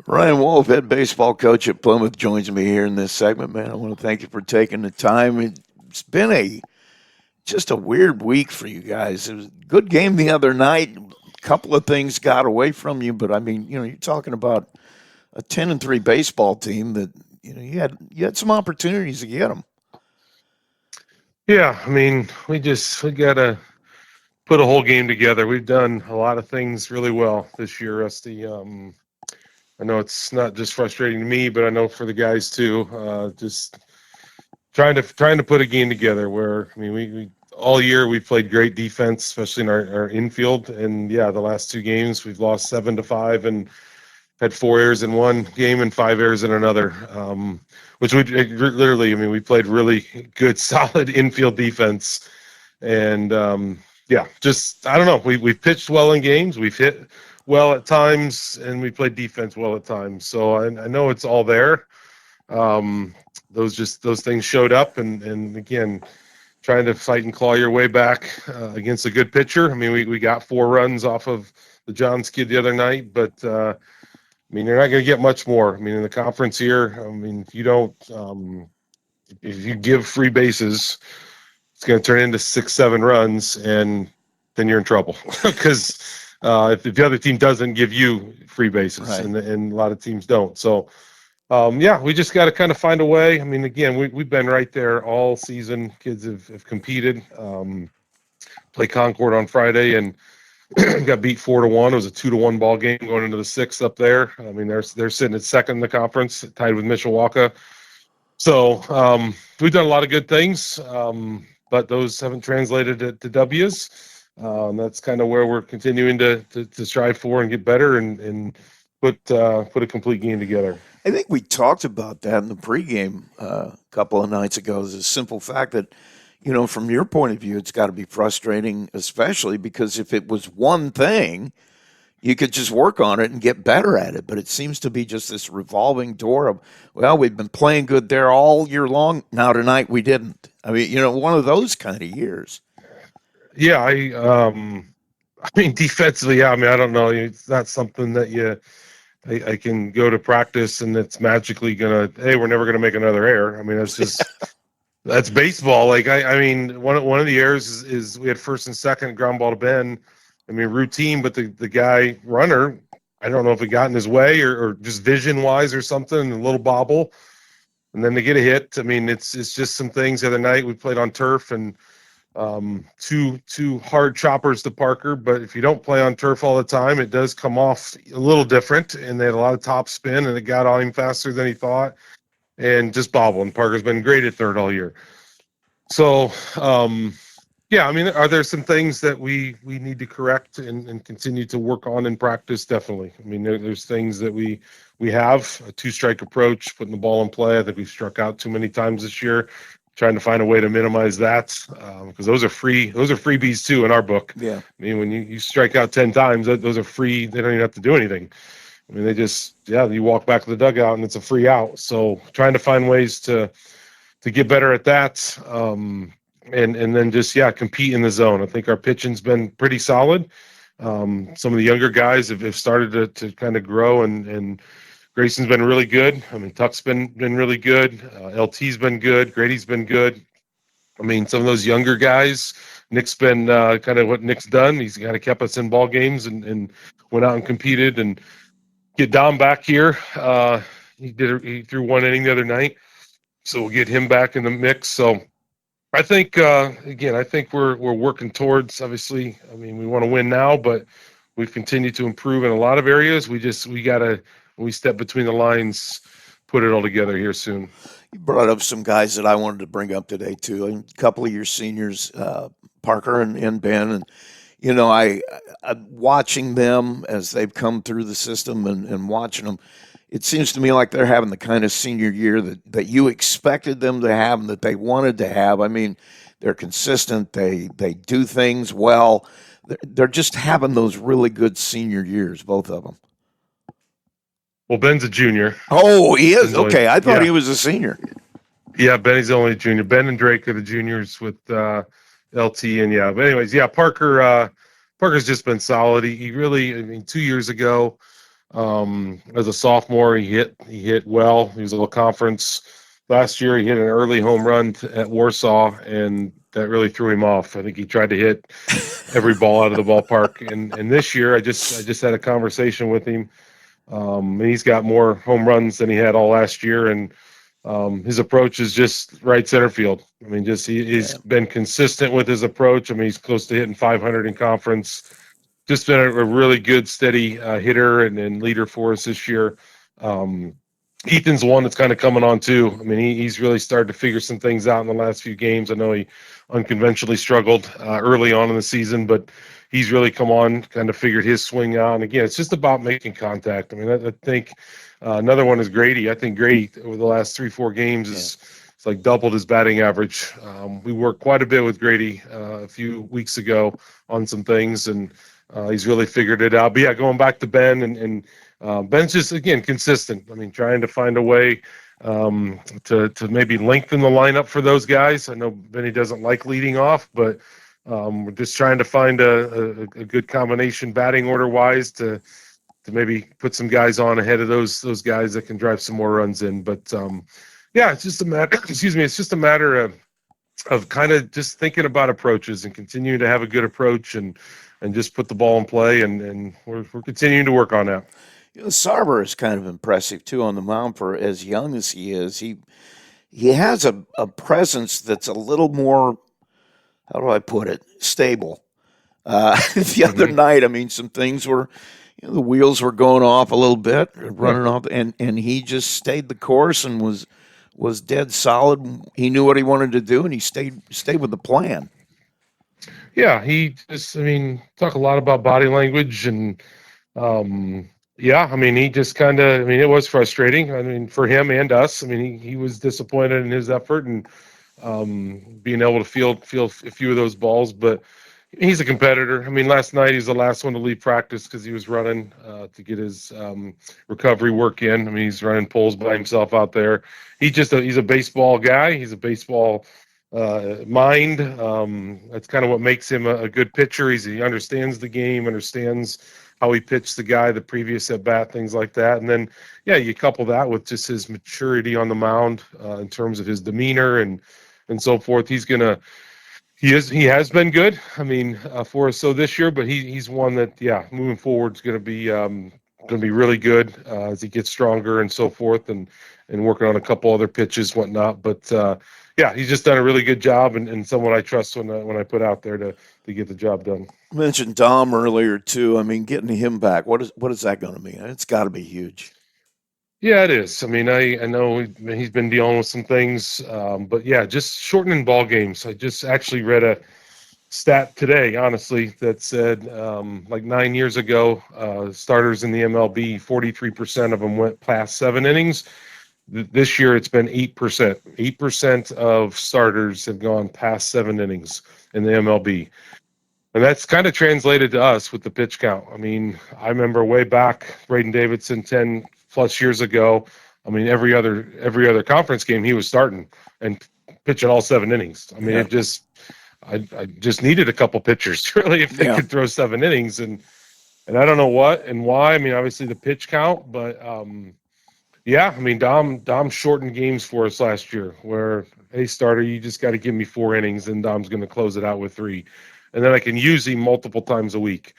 Ryan Wolf, head baseball coach at Plymouth, joins me here in this segment. Man, I want to thank you for taking the time. It's been just a weird week for you guys. It was a good game the other night. A couple of things got away from you, but I mean, you're talking about a 10-3 baseball team that you had some opportunities to get them. Yeah, I mean, we gotta put a whole game together. We've done a lot of things really well this year, Rusty. I know it's not just frustrating to me, but I know for the guys too. Just trying to put a game together where I mean we all year we've played great defense, especially in our infield. And yeah, the last two games we've lost 7-5 and had 4 errors in one game and 5 errors in another. Which we literally, I mean, we played really good, solid infield defense. And yeah, just I don't know. We've pitched well in games. We've hit well at times, and we played defense well at times. So I know it's all there. Um, those things showed up, and again, trying to fight and claw your way back against a good pitcher. I mean, we got 4 runs off of the John skid the other night, but I mean, you're not going to get much more. I mean, in the conference here, I mean, if you don't, if you give free bases, it's going to turn into 6-7 runs, and then you're in trouble because if the other team doesn't give you free bases, Right. and a lot of teams don't. So yeah, we just got to kind of find a way. I mean, again, we've been right there all season. Kids have competed. Play Concord on Friday and got beat 4-1. It was a 2-1 ball game going into the sixth up there. I mean, they're sitting at second in the conference, tied with Mishawaka. So we've done a lot of good things, but those haven't translated to W's. That's kind of where we're continuing to strive for and get better and put a complete game together. I think we talked about that in the pregame a couple of nights ago. It's a simple fact that, from your point of view, it's got to be frustrating, especially because if it was one thing, you could just work on it and get better at it. But it seems to be just this revolving door of, well, we've been playing good there all year long. Now tonight we didn't. I mean, one of those kind of years. Yeah, I mean defensively, yeah. I mean, I don't know. It's not something that I can go to practice and it's magically gonna. Hey, we're never gonna make another error. I mean, that's baseball. Like I mean, one of the errors is we had first and second ground ball to Ben. I mean, routine, but the guy runner, I don't know if it got in his way or just vision wise or something, a little bobble, and then they get a hit. I mean, it's just some things. The other night we played on turf and two hard choppers to Parker, but if you don't play on turf all the time, it does come off a little different. And they had a lot of top spin, and it got on him faster than he thought, and just bobbled. And Parker's been great at third all year. So, yeah, I mean, are there some things that we need to correct and continue to work on in practice? Definitely. I mean, there's things that we have a two-strike approach, putting the ball in play. I think we've struck out too many times this year. Trying to find a way to minimize that because those are freebies too in our book. Yeah. I mean, when you strike out 10 times, those are free. They don't even have to do anything. I mean, you walk back to the dugout and it's a free out. So trying to find ways to get better at that. And then just compete in the zone. I think our pitching's been pretty solid. Some of the younger guys have started to kind of grow, and Grayson's been really good. I mean, Tuck's been really good. LT's been good. Grady's been good. I mean, some of those younger guys, Nick's been kind of what Nick's done. He's kind of kept us in ball games and went out and competed. And get Dom back here. He threw 1 inning the other night, so we'll get him back in the mix. So I think again, I think we're working towards. Obviously, I mean, we want to win now, but we've continued to improve in a lot of areas. We gotta when we step between the lines, put it all together here soon. You brought up some guys that I wanted to bring up today too. A couple of your seniors, Parker and Ben, and I watching them as they've come through the system and watching them. It seems to me like they're having the kind of senior year that you expected them to have and that they wanted to have. I mean, they're consistent. They do things well. They're just having those really good senior years, both of them. Well, Ben's a junior. Oh, he is? Ben's only- Okay, I thought yeah. he was a senior. Yeah, Benny's the only junior. Ben and Drake are the juniors with LT, and yeah. But anyways, yeah, Parker's just been solid. He really, I mean, 2 years ago, As a sophomore, he hit well. He was a little conference last year. He hit an early home run at Warsaw, and that really threw him off. I think he tried to hit every ball out of the ballpark. And this year, I just had a conversation with him. And he's got more home runs than he had all last year, and his approach is just right center field. I mean, he's been consistent with his approach. I mean, he's close to hitting 500 in conference. Just been a really good, steady hitter and leader for us this year. Ethan's one that's kind of coming on too. I mean, he's really started to figure some things out in the last few games. I know he unconventionally struggled early on in the season, but he's really come on, kind of figured his swing out. And again, it's just about making contact. I mean, I think another one is Grady. I think Grady over the last 3-4 games is it's like doubled his batting average. We worked quite a bit with Grady a few weeks ago on some things, and he's really figured it out. But yeah, going back to Ben and Ben's just, again, consistent. I mean, trying to find a way to maybe lengthen the lineup for those guys. I know Benny doesn't like leading off, but we're just trying to find a good combination batting order wise to maybe put some guys on ahead of those guys that can drive some more runs in. But yeah, it's just a matter. Excuse me. It's just a matter of kind of just thinking about approaches and continuing to have a good approach and just put the ball in play. And we're continuing to work on that. You know, Sarver is kind of impressive too on the mound for as young as he is. He has a presence that's a little more, how do I put it, stable. The other night, I mean, some things were, you know, the wheels were going off a little bit, running off, and he just stayed the course and was dead solid. He knew what he wanted to do, and he stayed with the plan. Yeah, he just, I mean, talk a lot about body language and yeah, I mean, he just kind of, I mean, it was frustrating. I mean, for him and us. I mean, he was disappointed in his effort and being able to field a few of those balls, but he's a competitor. I mean, last night he's the last one to leave practice because he was running to get his recovery work in. I mean, he's running pulls by himself out there. He's a baseball guy. He's a baseball mind. That's kind of what makes him a good pitcher. He understands the game, understands how he pitched the guy the previous at bat, things like that. And then, yeah, you couple that with just his maturity on the mound in terms of his demeanor and so forth. He has been good. I mean, for us so this year, but he's one that, yeah, moving forward is going to be really good as he gets stronger and so forth, and working on a couple other pitches, whatnot. But yeah, he's just done a really good job, and someone I trust when I put out there to get the job done. I mentioned Dom earlier too. I mean, getting him back, what is that going to mean? It's got to be huge. Yeah, it is. I mean, I know he's been dealing with some things, but yeah, just shortening ball games. I just actually read a stat today, honestly, that said like 9 years ago, starters in the MLB, 43% of them went past 7 innings. This year, it's been 8%. 8% of starters have gone past 7 innings in the MLB. And that's kind of translated to us with the pitch count. I mean, I remember way back, Braden Davidson, 10 plus years ago. I mean, every other conference game he was starting and pitching all 7 innings. I mean, I just needed a couple pitchers really if they could throw 7 innings, and I don't know what and why. I mean, obviously the pitch count, but yeah, I mean, Dom shortened games for us last year. Where, hey, starter, you just got to give me 4 innings, and Dom's going to close it out with 3. And then I can use him multiple times a week.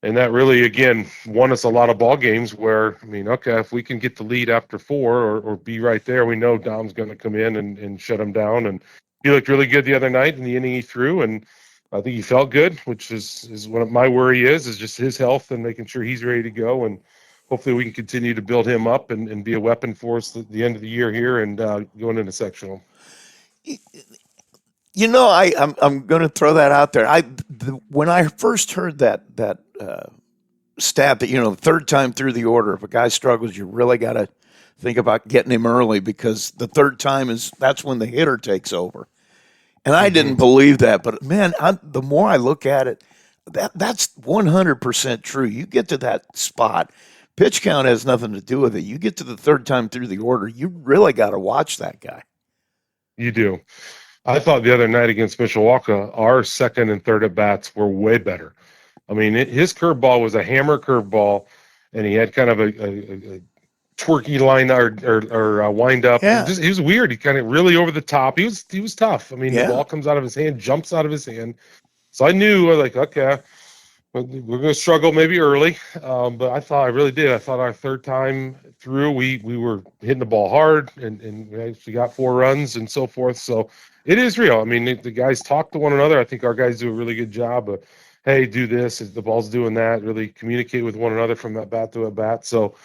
And that really, again, won us a lot of ball games where, I mean, okay, if we can get the lead after 4 or be right there, we know Dom's going to come in and shut him down. And he looked really good the other night in the inning he threw, and I think he felt good, which is what my worry is just his health and making sure he's ready to go. And hopefully we can continue to build him up and be a weapon for us at the end of the year here and going into sectional. You know, I'm going to throw that out there. When I first heard that stat that, you know, the third time through the order, if a guy struggles, you really got to think about getting him early because the third time that's when the hitter takes over. And I didn't believe that, but man, the more I look at it, that's 100% true. You get to that spot, pitch count has nothing to do with it. You get to the third time through the order, you really got to watch that guy. You do. I thought the other night against Mishawaka, our second and third at bats were way better. I mean, his curveball was a hammer curveball, and he had kind of a twerky line or wind up. Yeah. He was weird. He kind of really over the top. He was tough. I mean, the Yeah. ball comes out of his hand, jumps out of his hand. So I knew, like, okay, we're going to struggle maybe early, but I really did. I thought our third time through, we were hitting the ball hard, and we actually got 4 runs and so forth. So it is real. I mean, the guys talk to one another. I think our guys do a really good job of, hey, do this, the ball's doing that, really communicate with one another from at bat to at bat. So,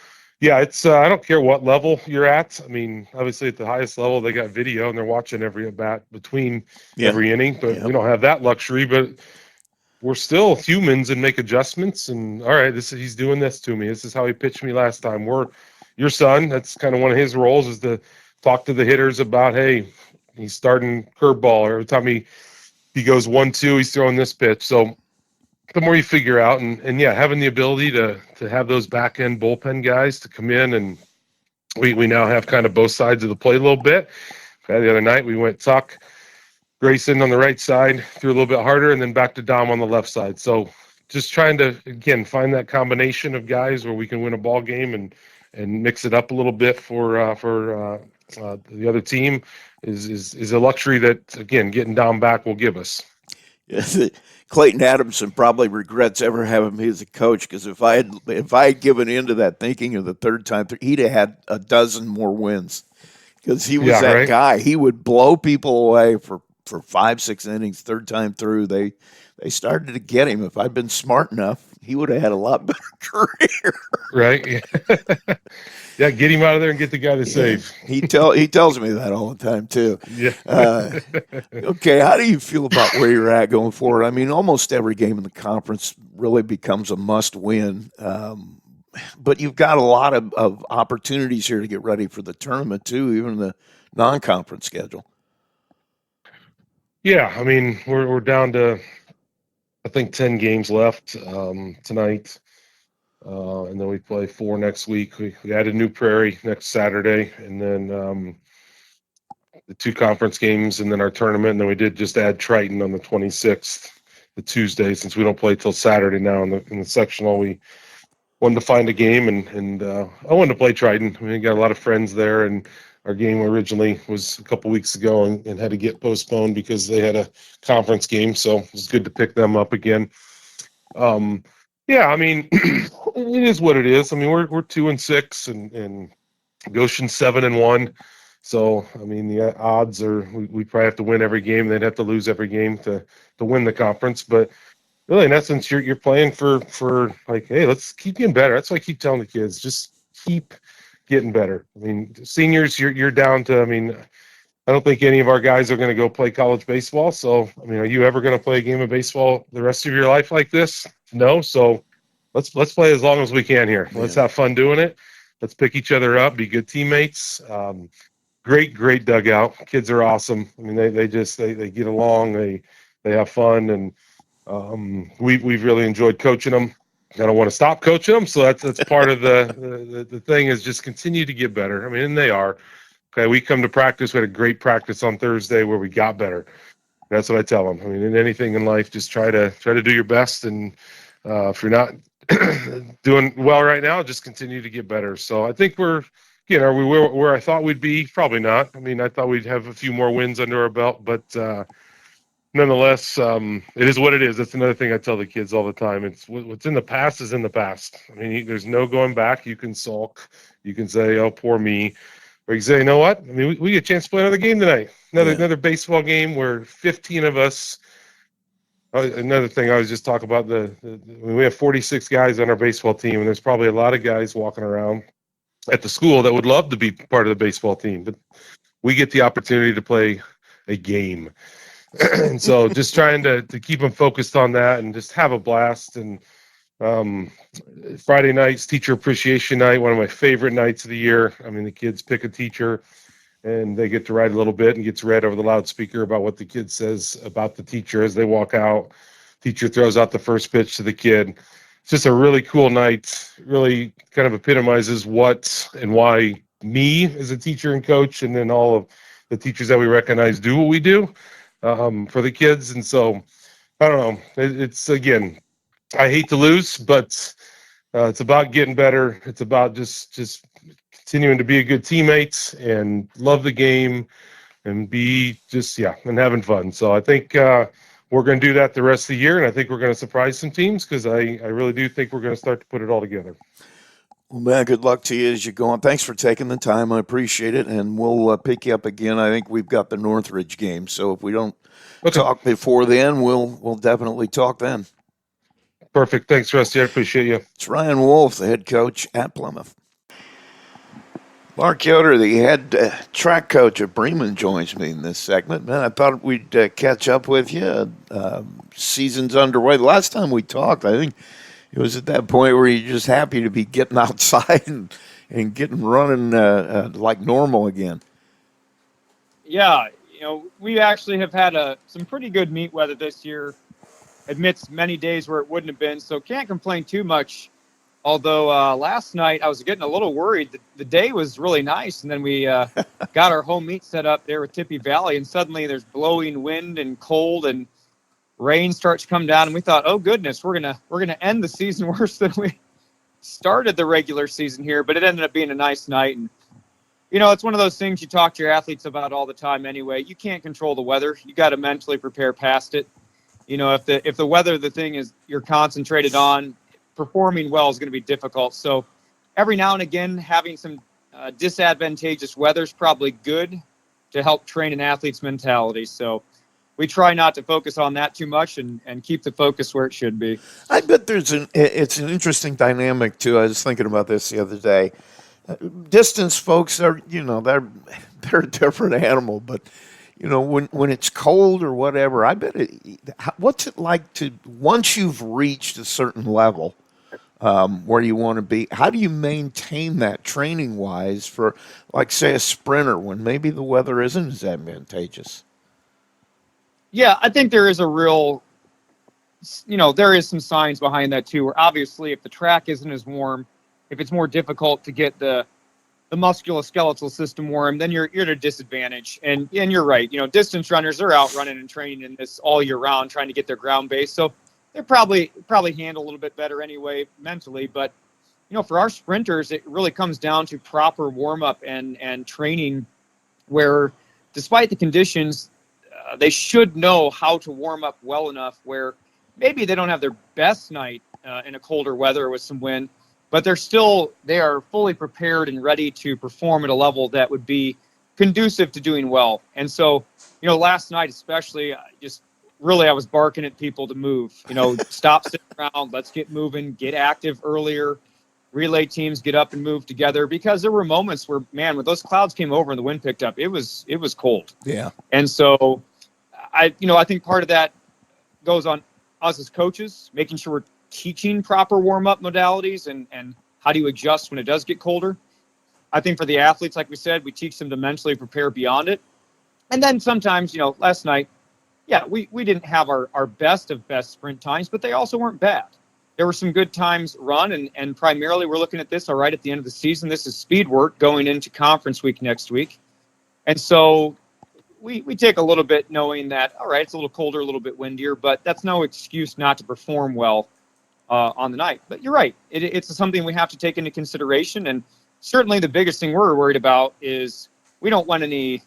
yeah, it's I don't care what level you're at. I mean, obviously at the highest level, they got video and they're watching every at bat between Yeah. every inning, but Yep. we don't have that luxury. But we're still humans and make adjustments. And all right, he's doing this to me. This is how he pitched me last time. Your son. That's kind of one of his roles, is to talk to the hitters about, hey, he's starting curveball, or every time he goes 1-2, he's throwing this pitch. So the more you figure out, and yeah, having the ability to have those back end bullpen guys to come in, and we now have kind of both sides of the plate a little bit. The other night we went Tuck, Grayson on the right side, threw a little bit harder, and then back to Dom on the left side. So just trying to, again, find that combination of guys where we can win a ball game and mix it up a little bit for the other team is a luxury that, again, getting Dom back will give us. Clayton Adamson probably regrets ever having me as a coach, because if I had given in to that thinking of the third time, he'd have had a dozen more wins, because he was that guy. He would blow people away for 5-6 innings. Third time through, they started to get him. If I'd been smart enough, he would have had a lot better career. Right? Yeah, get him out of there and get the guy to save. He tells me that all the time too. Yeah. Okay, how do you feel about where you're at going forward? I mean, almost every game in the conference really becomes a must-win. But you've got a lot of opportunities here to get ready for the tournament too, even the non-conference schedule. Yeah, I mean, we're down to, I think, 10 games left tonight, and then we play 4 next week. We added New Prairie next Saturday, and then the 2 conference games, and then our tournament. And then we did just add Triton on the 26th, the Tuesday, since we don't play till Saturday now in the sectional. We wanted to find a game, and I wanted to play Triton. I mean, we got a lot of friends there, and our game originally was a couple weeks ago and had to get postponed because they had a conference game. So it was good to pick them up again. Yeah, I mean, it is what it is. I mean, we're 2-6 and Goshen's 7-1. So, I mean, the odds are we probably have to win every game. They'd have to lose every game to win the conference. But really, in essence, you're playing for like, hey, let's keep getting better. That's why I keep telling the kids, just keep getting better. I mean, seniors, you're down to, I mean, I don't think any of our guys are going to go play college baseball. So, I mean, are you ever going to play a game of baseball the rest of your life like this? No. So let's play as long as we can here. Let's have fun doing it. Let's pick each other up, be good teammates. Great dugout. Kids are awesome. I mean, they get along. They have fun, and we've really enjoyed coaching them. I don't want to stop coaching them, so that's part of the thing, is just continue to get better. I mean, and they are. Okay, we come to practice. We had a great practice on Thursday where we got better. That's what I tell them. I mean, in anything in life, just try to do your best, and if you're not doing well right now, just continue to get better. So I think are we where I thought we'd be? Probably not. I mean, I thought we'd have a few more wins under our belt, but nonetheless, it is what it is. That's another thing I tell the kids all the time. It's what's in the past is in the past. I mean, there's no going back. You can sulk. You can say, "Oh, poor me," or you can say, "You know what? I mean, we get a chance to play another game tonight. Another baseball game where 15 of us." Another thing I was just talking about, we have 46 guys on our baseball team, and there's probably a lot of guys walking around at the school that would love to be part of the baseball team, but we get the opportunity to play a game. And so just trying to keep them focused on that and just have a blast. And Friday night's teacher appreciation night, one of my favorite nights of the year. I mean, the kids pick a teacher and they get to write a little bit, and gets read over the loudspeaker about what the kid says about the teacher as they walk out. Teacher throws out the first pitch to the kid. It's just a really cool night. Really kind of epitomizes what and why me as a teacher and coach, and then all of the teachers that we recognize do what we do for the kids. And so, I don't know. It's, again, I hate to lose, but It's about getting better. It's about just continuing to be a good teammates and love the game and be and having fun. So I think we're going to do that the rest of the year, and I think we're going to surprise some teams because I really do think we're going to start to put it all together. Well, man, good luck to you as you go on. Thanks for taking the time. I appreciate it, and we'll pick you up again. I think we've got the Northridge game, so if we don't talk before then, we'll definitely talk then. Perfect. Thanks, Rusty. I appreciate you. It's Ryan Wolf, the head coach at Plymouth. Mark Yoder, the head track coach at Bremen, joins me in this segment. Man, I thought we'd catch up with you. Season's underway. The last time we talked, I think it was at that point where you're just happy to be getting outside and getting running like normal again. Yeah, we actually have had some pretty good meet weather this year, amidst many days where it wouldn't have been, so can't complain too much. Although last night I was getting a little worried. The day was really nice, and then we got our home meet set up there with Tippy Valley, and suddenly there's blowing wind and cold and rain starts to come down, and we thought, oh goodness, we're gonna end the season worse than we started the regular season here. But it ended up being a nice night, and it's one of those things you talk to your athletes about all the time anyway. You can't control the weather. You got to mentally prepare past it. If the weather, the thing is you're concentrated on, performing well is going to be difficult. So every now and again, having some disadvantageous weather is probably good to help train an athlete's mentality. So we try not to focus on that too much and keep the focus where it should be. I bet it's an interesting dynamic too. I was thinking about this the other day. Distance folks are, they're a different animal, but when it's cold or whatever, I bet what's it like to, once you've reached a certain level where you want to be, how do you maintain that training wise for, like, say, a sprinter when maybe the weather isn't as advantageous? Yeah, I think there is there is some science behind that too, where obviously if the track isn't as warm, if it's more difficult to get the musculoskeletal system warm, then you're at a disadvantage. And you're right. Distance runners are out running and training in this all year round, trying to get their ground base. So they're probably handle a little bit better anyway mentally. But for our sprinters, it really comes down to proper warm up and training, where despite the conditions, they should know how to warm up well enough where maybe they don't have their best night in a colder weather with some wind, but they are fully prepared and ready to perform at a level that would be conducive to doing well. And so, last night especially, I was barking at people to move. Stop sitting around, let's get moving, get active earlier. Relay teams get up and move together, because there were moments where, man, when those clouds came over and the wind picked up, it was cold. Yeah. And so I think part of that goes on us as coaches, making sure we're teaching proper warm-up modalities and how do you adjust when it does get colder. I think for the athletes, like we said, we teach them to mentally prepare beyond it. And then sometimes, last night, we didn't have our best of best sprint times, but they also weren't bad. There were some good times run, and primarily we're looking at this, all right, at the end of the season. This is speed work going into conference week next week. And so we take a little bit knowing that, all right, it's a little colder, a little bit windier, but that's no excuse not to perform well on the night. But you're right. It's something we have to take into consideration. And certainly the biggest thing we're worried about is we don't want any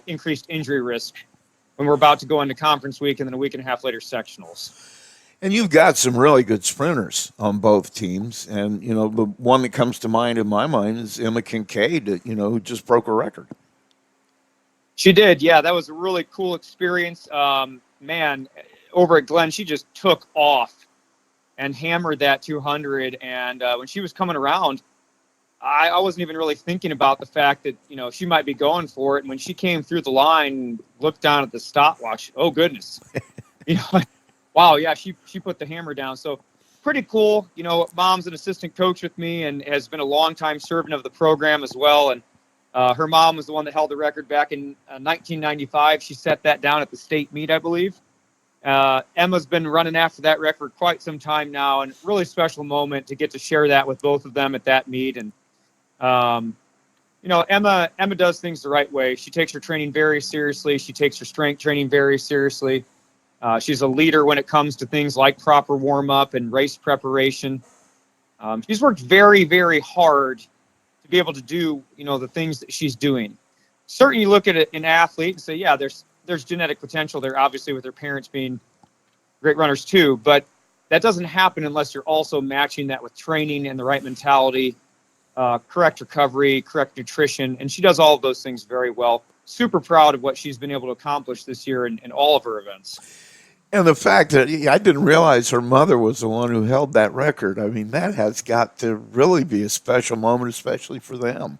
increased injury risk when we're about to go into conference week and then a week and a half later sectionals. And you've got some really good sprinters on both teams. And, the one that comes to mind in my mind is Emma Kincaid, who just broke a record. She did. Yeah, that was a really cool experience. Man, over at Glenn, she just took off and hammered that 200. And when she was coming around, I wasn't even really thinking about the fact that, she might be going for it. And when she came through the line, looked down at the stopwatch, oh, goodness. Wow, yeah, she put the hammer down. So pretty cool. Mom's an assistant coach with me and has been a longtime servant of the program as well. And her mom was the one that held the record back in 1995. She set that down at the state meet, I believe. Emma's been running after that record quite some time now, and really special moment to get to share that with both of them at that meet. And, Emma does things the right way. She takes her training very seriously. She takes her strength training very seriously. She's a leader when it comes to things like proper warm-up and race preparation. She's worked very, very hard to be able to do, the things that she's doing. Certainly, you look at an athlete and say, yeah, there's genetic potential there, obviously, with their parents being great runners too. But that doesn't happen unless you're also matching that with training and the right mentality, correct recovery, correct nutrition. And she does all of those things very well. Super proud of what she's been able to accomplish this year in all of her events. And the fact that I didn't realize her mother was the one who held that record. I mean, that has got to really be a special moment, especially for them.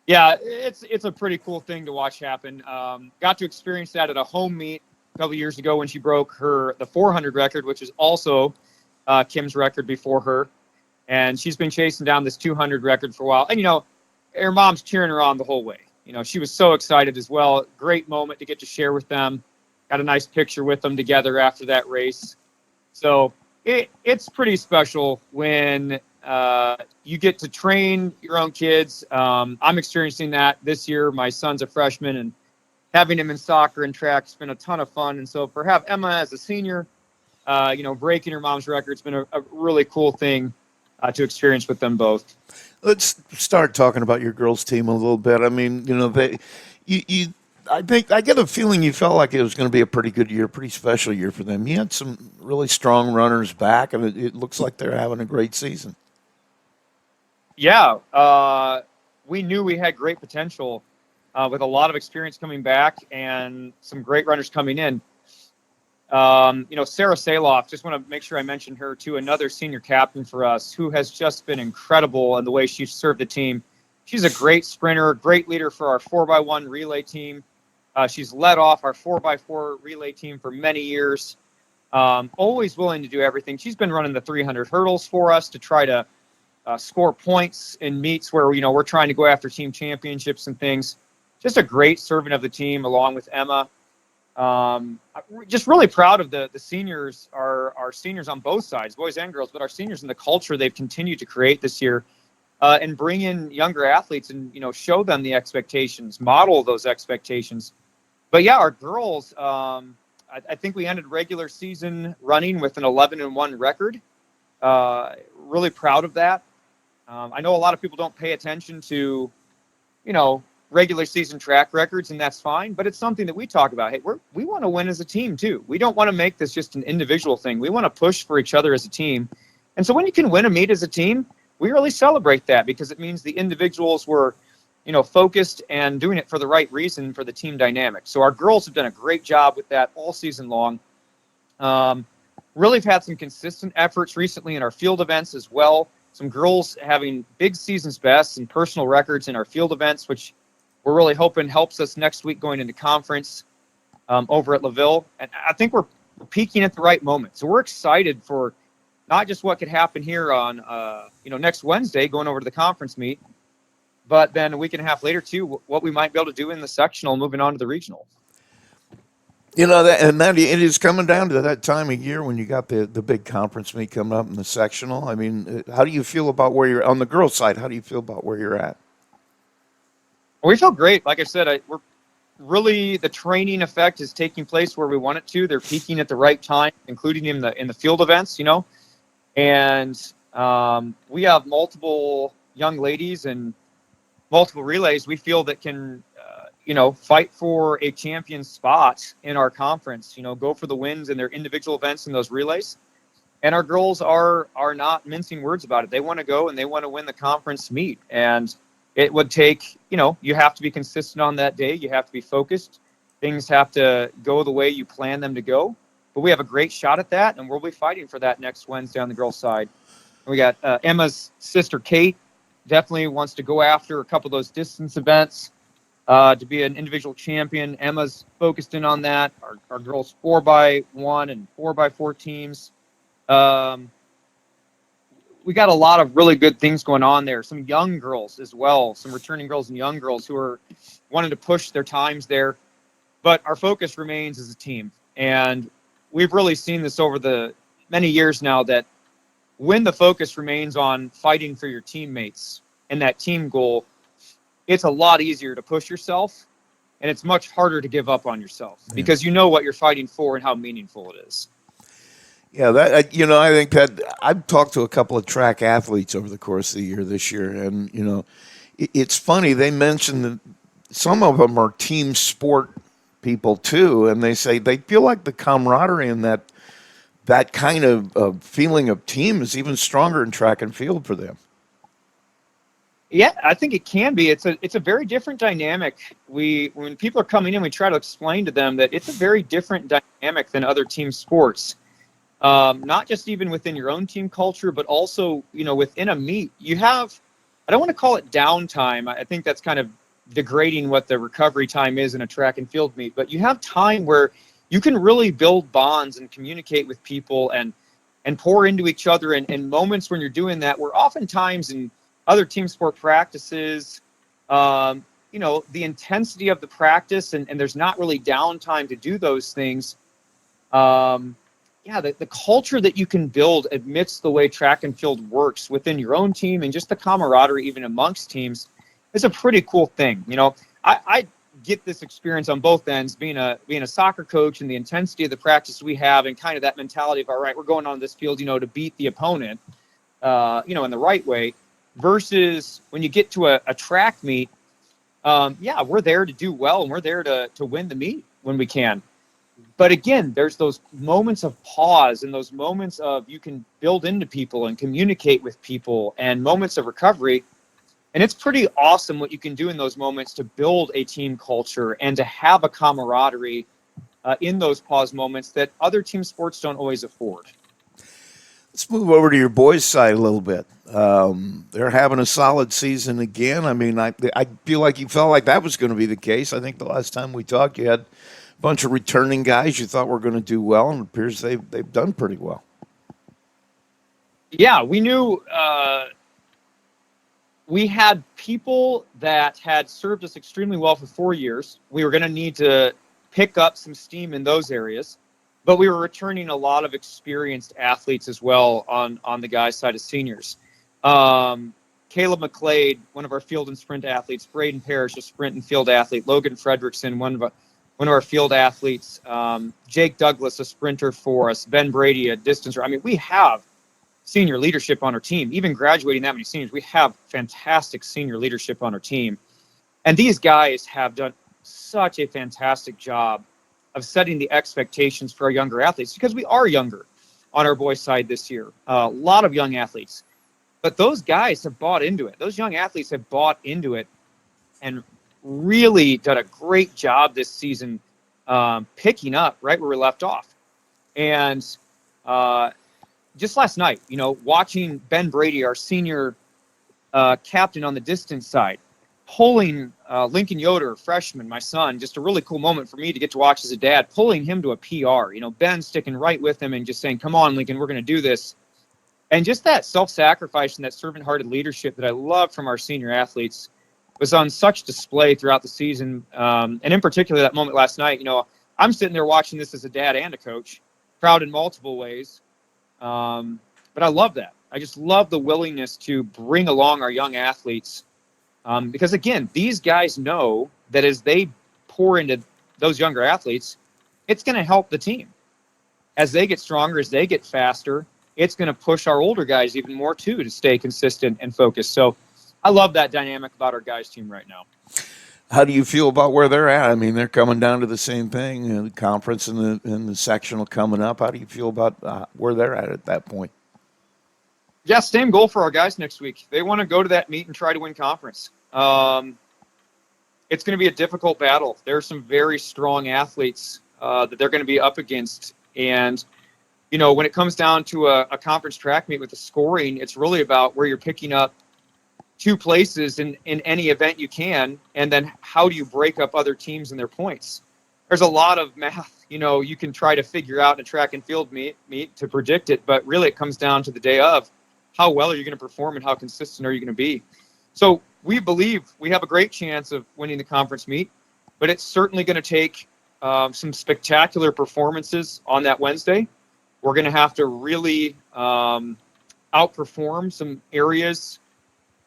Yeah, it's a pretty cool thing to watch happen. Got to experience that at a home meet a couple years ago when she broke the 400 record, which is also Kim's record before her. And she's been chasing down this 200 record for a while. And, her mom's cheering her on the whole way. She was so excited as well. Great moment to get to share with them. Got a nice picture with them together after that race. So it's pretty special when you get to train your own kids. I'm experiencing that this year. My son's a freshman, and having him in soccer and track has been a ton of fun. And so for Emma as a senior, breaking her mom's record, it's been a really cool thing to experience with them both. Let's start talking about your girls' team a little bit. I mean, I think I get a feeling you felt like it was going to be a pretty good year, pretty special year for them. You had some really strong runners back, and it looks like they're having a great season. Yeah, we knew we had great potential with a lot of experience coming back and some great runners coming in. Sarah Saloff, just want to make sure I mention her too, another senior captain for us who has just been incredible in the way she's served the team. She's a great sprinter, great leader for our 4x1 relay team. She's led off our 4x4 relay team for many years. Always willing to do everything. She's been running the 300 hurdles for us to try to score points in meets where, we're trying to go after team championships and things. Just a great servant of the team along with Emma. Just really proud of the seniors, our seniors on both sides, boys and girls, but our seniors and the culture they've continued to create this year. And bring in younger athletes and, show them the expectations, model those expectations. But yeah, our girls, I think we ended regular season running with an 11-1 record. Really proud of that. I know a lot of people don't pay attention to, regular season track records, and that's fine, but it's something that we talk about. Hey, we want to win as a team too. We don't want to make this just an individual thing. We want to push for each other as a team. And so when you can win a meet as a team, we really celebrate that because it means the individuals were, focused and doing it for the right reason for the team dynamic. So our girls have done a great job with that all season long. Really have had some consistent efforts recently in our field events as well. Some girls having big season's bests and personal records in our field events, which we're really hoping helps us next week going into conference over at LaVille. And I think we're peaking at the right moment. So we're excited for not just what could happen here on, next Wednesday going over to the conference meet, but then a week and a half later too, what we might be able to do in the sectional moving on to the regional. That it is coming down to that time of year when you got the big conference meet coming up in the sectional. I mean, how do you feel about where you're on the girls' side? How do you feel about where you're at? We feel great. Like I said, we're really, the training effect is taking place where we want it to. They're peaking at the right time, including in the field events, and we have multiple young ladies and multiple relays we feel that can, fight for a champion spot in our conference, go for the wins in their individual events in those relays. And our girls are not mincing words about it. They want to go and they want to win the conference meet. And it would take, you have to be consistent on that day. You have to be focused. Things have to go the way you plan them to go. But we have a great shot at that, and we'll be fighting for that next Wednesday on the girls' side. We got Emma's sister, Kate, definitely wants to go after a couple of those distance events to be an individual champion. Emma's focused in on that. Our girls 4x1 and 4x4 teams. We got a lot of really good things going on there. Some young girls as well, some returning girls and young girls who are wanting to push their times there. But our focus remains as a team. And we've really seen this over the many years now that when the focus remains on fighting for your teammates and that team goal, it's a lot easier to push yourself, and it's much harder to give up on yourself because you know what you're fighting for and how meaningful it is. Yeah, I think that I've talked to a couple of track athletes over the course of the year this year, and it's funny they mentioned that some of them are team sport people too, and they say they feel like the camaraderie and that kind of feeling of team is even stronger in track and field for them. Yeah, I think it can be. It's a very different dynamic. When people are coming in, we try to explain to them that it's a very different dynamic than other team sports. Not just even within your own team culture, but also within a meet. You have, I don't want to call it downtime. I think that's kind of degrading what the recovery time is in a track and field meet. But you have time where you can really build bonds and communicate with people and pour into each other. And moments when you're doing that, where oftentimes in other team sport practices, the intensity of the practice and there's not really downtime to do those things. The culture that you can build amidst the way track and field works within your own team and just the camaraderie even amongst teams is a pretty cool thing. I get this experience on both ends, being a soccer coach and the intensity of the practice we have and kind of that mentality of, all right, we're going on this field, to beat the opponent, in the right way. Versus when you get to a track meet, we're there to do well and we're there to win the meet when we can. But again, there's those moments of pause and those moments of you can build into people and communicate with people and moments of recovery. And it's pretty awesome what you can do in those moments to build a team culture and to have a camaraderie in those pause moments that other team sports don't always afford. Let's move over to your boys' side a little bit. They're having a solid season again. I mean, I feel like you felt like that was going to be the case. I think the last time we talked, you had a bunch of returning guys you thought were going to do well, and it appears they've done pretty well. Yeah, we knew we had people that had served us extremely well for 4 years. We were going to need to pick up some steam in those areas. But we were returning a lot of experienced athletes as well on the guys' side of seniors. Caleb McClade, one of our field and sprint athletes. Braden Parrish, a sprint and field athlete. Logan Fredrickson, one of our field athletes. Jake Douglas, a sprinter for us. Ben Brady, a distance runner. I mean, we have senior leadership on our team. Even graduating that many seniors, we have fantastic senior leadership on our team. And these guys have done such a fantastic job of setting the expectations for our younger athletes, because we are younger on our boys' side this year. A lot of young athletes. But those guys have bought into it. Those young athletes have bought into it and really done a great job this season picking up right where we left off. And just last night, watching Ben Brady, our senior captain on the distance side, pulling Lincoln Yoder, freshman, my son, just a really cool moment for me to get to watch as a dad, pulling him to a PR. Ben sticking right with him and just saying, come on, Lincoln, we're going to do this. And just that self-sacrifice and that servant-hearted leadership that I love from our senior athletes was on such display throughout the season. And in particular, that moment last night, I'm sitting there watching this as a dad and a coach, proud in multiple ways. But I love that. I just love the willingness to bring along our young athletes. Because, again, these guys know that as they pour into those younger athletes, it's going to help the team. As they get stronger, as they get faster, it's going to push our older guys even more, too, to stay consistent and focused. So I love that dynamic about our guys' team right now. How do you feel about where they're at? I mean, they're coming down to the same thing, the conference and the sectional coming up. How do you feel about where they're at that point? Yeah, same goal for our guys next week. They want to go to that meet and try to win conference. It's going to be a difficult battle. There are some very strong athletes that they're going to be up against. And, when it comes down to a conference track meet with the scoring, it's really about where you're picking up 2 places in any event you can. And then how do you break up other teams and their points? There's a lot of math, you can try to figure out in a track and field meet to predict it. But really it comes down to the day of. How well are you going to perform and how consistent are you going to be? So we believe we have a great chance of winning the conference meet, but it's certainly going to take some spectacular performances on that Wednesday. We're going to have to really outperform some areas,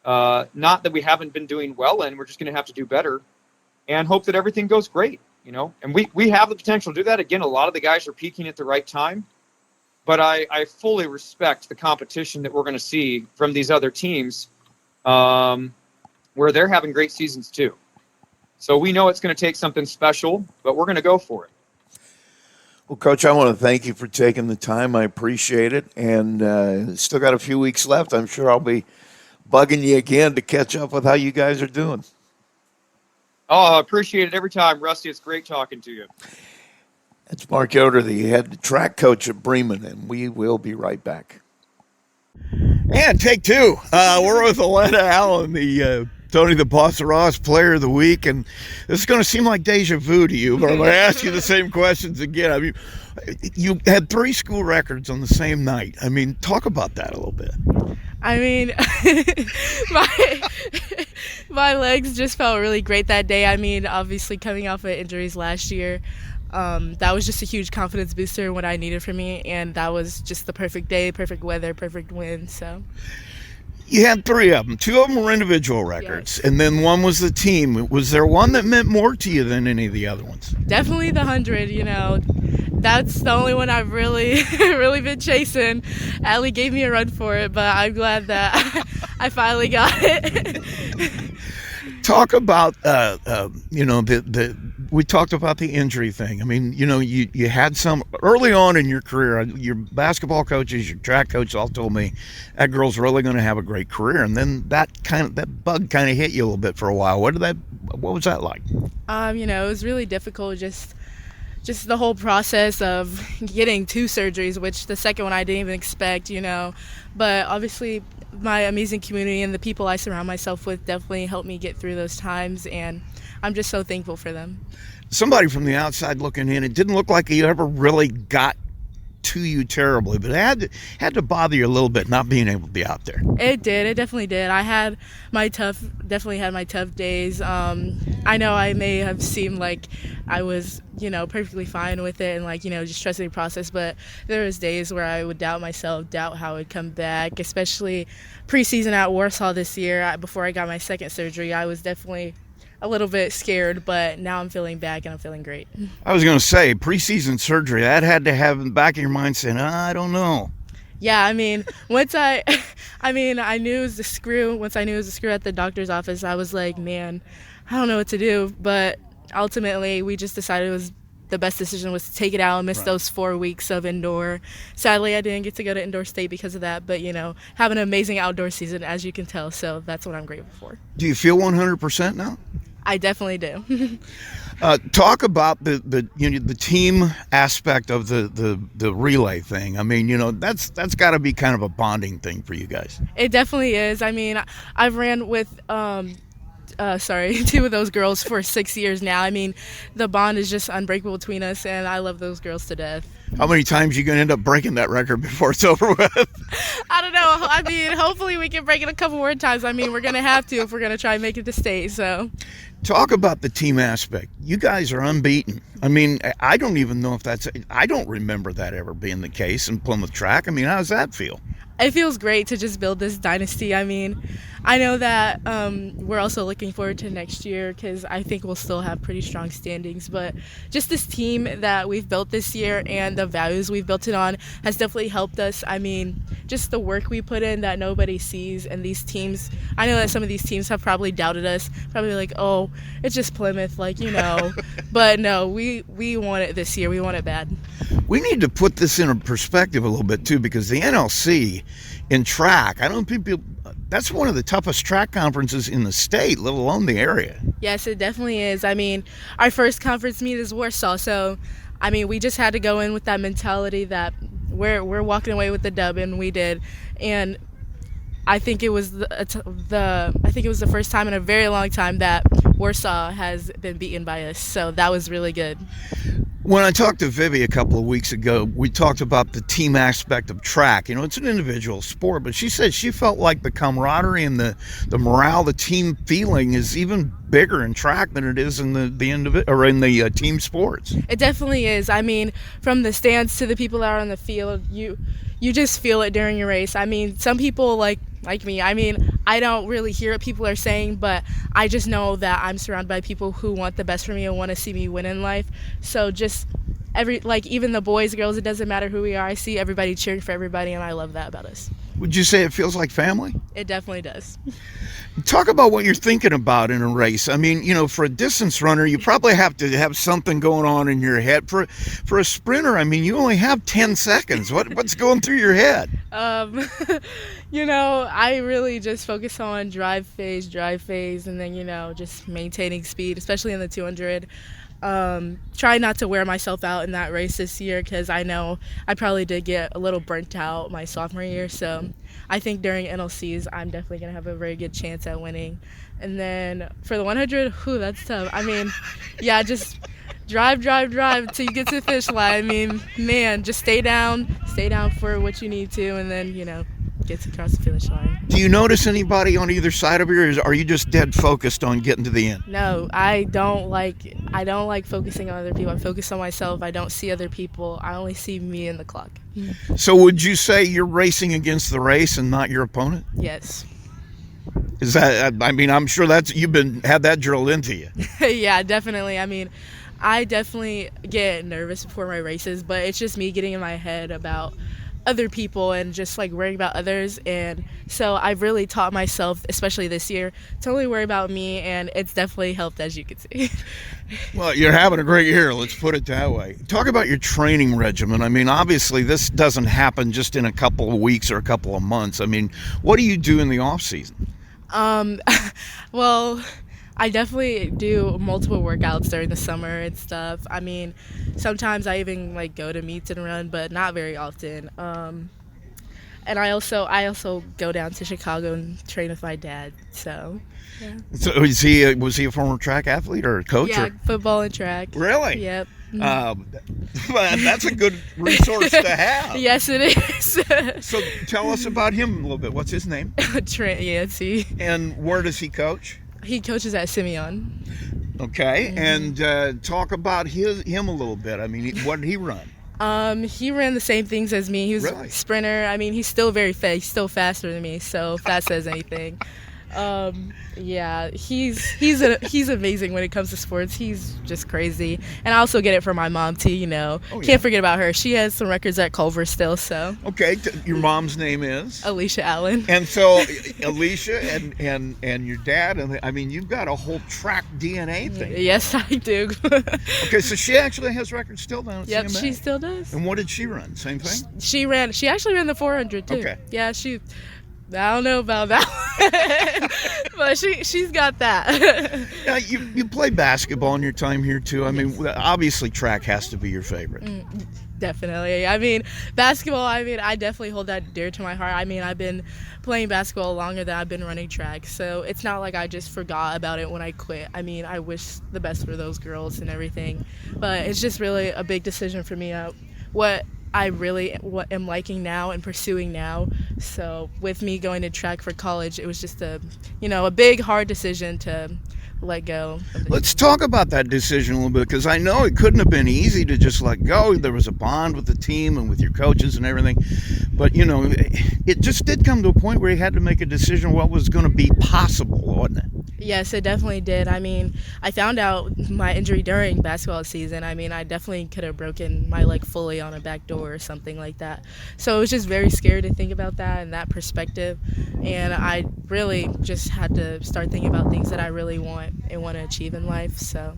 not that we haven't been doing well in. We're just going to have to do better and hope that everything goes great, And we have the potential to do that. Again, a lot of the guys are peaking at the right time. but I fully respect the competition that we're going to see from these other teams, where they're having great seasons too. So we know it's going to take something special, but we're going to go for it. Well, Coach, I want to thank you for taking the time. I appreciate it. And still got a few weeks left. I'm sure I'll be bugging you again to catch up with how you guys are doing. Oh, I appreciate it every time, Rusty. It's great talking to you. It's Mark Yoder, the head track coach at Bremen, and we will be right back. And take two. We're with Alana Allen, the Tony the Boss Ross Player of the Week, and this is going to seem like deja vu to you, but I'm going to ask you the same questions again. I mean, you had 3 school records on the same night. I mean, talk about that a little bit. I mean, my legs just felt really great that day. I mean, obviously coming off of injuries last year, that was just a huge confidence booster, what I needed from me, and that was just the perfect day, perfect weather, perfect wind. So you had 3 of them. 2 of them were individual records, yes, and then one was the team. Was there one that meant more to you than any of the other ones? definitely the 100. You know, that's the only one I've really, really been chasing. Allie gave me a run for it, but I'm glad that I finally got it. Talk about, we talked about the injury thing. I mean, you had some early on in your career. Your basketball coaches, your track coach all told me that girl's really going to have a great career. And then that bug kind of hit you a little bit for a while. What was that like? It was really difficult. Just the whole process of getting 2 surgeries, which the second one I didn't even expect. But obviously my amazing community and the people I surround myself with definitely helped me get through those times, and I'm just so thankful for them. Somebody from the outside looking in, it didn't look like you ever really got to you terribly, but it had to bother you a little bit not being able to be out there. It definitely did. I definitely had my tough days. I know I may have seemed like I was, perfectly fine with it and just trusting the process, but there was days where I would doubt myself, doubt how I'd come back, especially preseason at Warsaw this year. Before I got my second surgery, I was definitely a little bit scared, but now I'm feeling back and I'm feeling great. I was going to say, preseason surgery, that had to have in the back of your mind saying, I don't know. Yeah, I mean, I knew it was the screw. Once I knew it was the screw at the doctor's office, I was like, man, I don't know what to do. But ultimately, we just decided it was the best decision was to take it out and miss those 4 weeks of indoor. Sadly, I didn't get to go to indoor state because of that, but, have an amazing outdoor season, as you can tell. So that's what I'm grateful for. Do you feel 100% now? I definitely do. Talk about the team aspect of the relay thing. I mean, that's got to be kind of a bonding thing for you guys. It definitely is. I mean, I've ran with 2 of those girls for 6 years now. I mean, the bond is just unbreakable between us, and I love those girls to death. How many times are you going to end up breaking that record before it's over with? I don't know. I mean, hopefully we can break it a couple more times. I mean, we're going to have to if we're going to try and make it to state, so. Talk about the team aspect. You guys are unbeaten. I mean, I don't even know if I don't remember that ever being the case in Plymouth Track. I mean, how does that feel? It feels great to just build this dynasty. I mean, I know that we're also looking forward to next year because I think we'll still have pretty strong standings. But just this team that we've built this year and the values we've built it on has definitely helped us. I mean, just the work we put in that nobody sees. And these teams, I know that some of these teams have probably doubted us, probably like, oh, it's just Plymouth, But no, we want it this year. We want it bad. We need to put this in a perspective a little bit, too, because the NLC in track, I don't think that's one of the toughest track conferences in the state, let alone the area. Yes, it definitely is. I mean, our first conference meet is Warsaw, so, I mean, we just had to go in with that mentality that we're walking away with the dub, and we did. And I think it was the first time in a very long time that Warsaw has been beaten by us, so that was really good. When I talked to Vivi a couple of weeks ago, we talked about the team aspect of track. It's an individual sport, but she said she felt like the camaraderie and the morale, the team feeling is even bigger in track than it is in the team sports. It definitely is. I mean, from the stands to the people that are on the field, you just feel it during your race. I mean, some people like me, I mean, I don't really hear what people are saying, but I just know that I'm surrounded by people who want the best for me and want to see me win in life. So just even the boys, girls, it doesn't matter who we are. I see everybody cheering for everybody, and I love that about us. Would you say it feels like family? It definitely does. Talk about what you're thinking about in a race. I mean, for a distance runner, you probably have to have something going on in your head. For a sprinter, I mean, you only have 10 seconds. What's going through your head? I really just focus on drive phase, and then, just maintaining speed, especially in the 200. Try not to wear myself out in that race this year because I know I probably did get a little burnt out my sophomore year. So I think during NLCs, I'm definitely going to have a very good chance at winning. And then for the 100, that's tough. I mean, yeah, just drive till you get to the finish line. I mean, man, just stay down for what you need to, and then, get across the finish line. Do you notice anybody on either side of you, or are you just dead focused on getting to the end? No, I don't like focusing on other people. I focus on myself. I don't see other people. I only see me and the clock. So would you say you're racing against the race and not your opponent? Yes. Is that, I mean, I'm sure you've had that drilled into you. Yeah, definitely. I mean, I definitely get nervous before my races, but it's just me getting in my head about other people and just worrying about others. And so I've really taught myself, especially this year, to only worry about me, and it's definitely helped, as you can see. Well, you're having a great year, let's put it that way. Talk about your training regimen. I mean, obviously this doesn't happen just in a couple of weeks or a couple of months. I mean, what do you do in the off season? Well, I definitely do multiple workouts during the summer and stuff. I mean, sometimes I even go to meets and run, but not very often. And I also go down to Chicago and train with my dad. So, yeah. So was he a former track athlete or a coach? Yeah, football and track. Really? Yep. That's a good resource to have. Yes, it is. So tell us about him a little bit. What's his name? Trent Yancey. And where does he coach? He coaches at Simeon. Okay, and talk about him a little bit. I mean, what did he run? He ran the same things as me. He was Really? a sprinter. I mean, he's still very fast. He's still faster than me, so if that says anything. Yeah, he's amazing when it comes to sports. He's just crazy. And I also get it from my mom too, yeah. Can't forget about her. She has some records at Culver still, so. Okay, your mom's name is? Alicia Allen. And so Alicia and your dad, and I mean, you've got a whole track DNA thing. Yes, I do. Okay, so she actually has records still down at Yep, CMA. she still does. And what did she run? Same thing? She actually ran the 400 too. Okay. Yeah, I don't know about that one. But she's got that. Now, you play basketball in your time here too. I mean, obviously track has to be your favorite. Definitely. I mean, basketball, I definitely hold that dear to my heart. I mean, I've been playing basketball longer than I've been running track, so it's not like I just forgot about it when I quit. I mean, I wish the best for those girls and everything, but it's just really a big decision for me. What am liking now and pursuing now. So with me going to track for college, it was just a big, hard decision to let go. Let's talk about that decision a little bit, because I know it couldn't have been easy to just let go. There was a bond with the team and with your coaches and everything. But, it just did come to a point where you had to make a decision what was going to be possible, wasn't it? Yes, it definitely did. I mean, I found out my injury during basketball season. I mean, I definitely could have broken my leg fully on a back door or something like that. So it was just very scary to think about that and that perspective. And I really just had to start thinking about things that I really want and want to achieve in life. So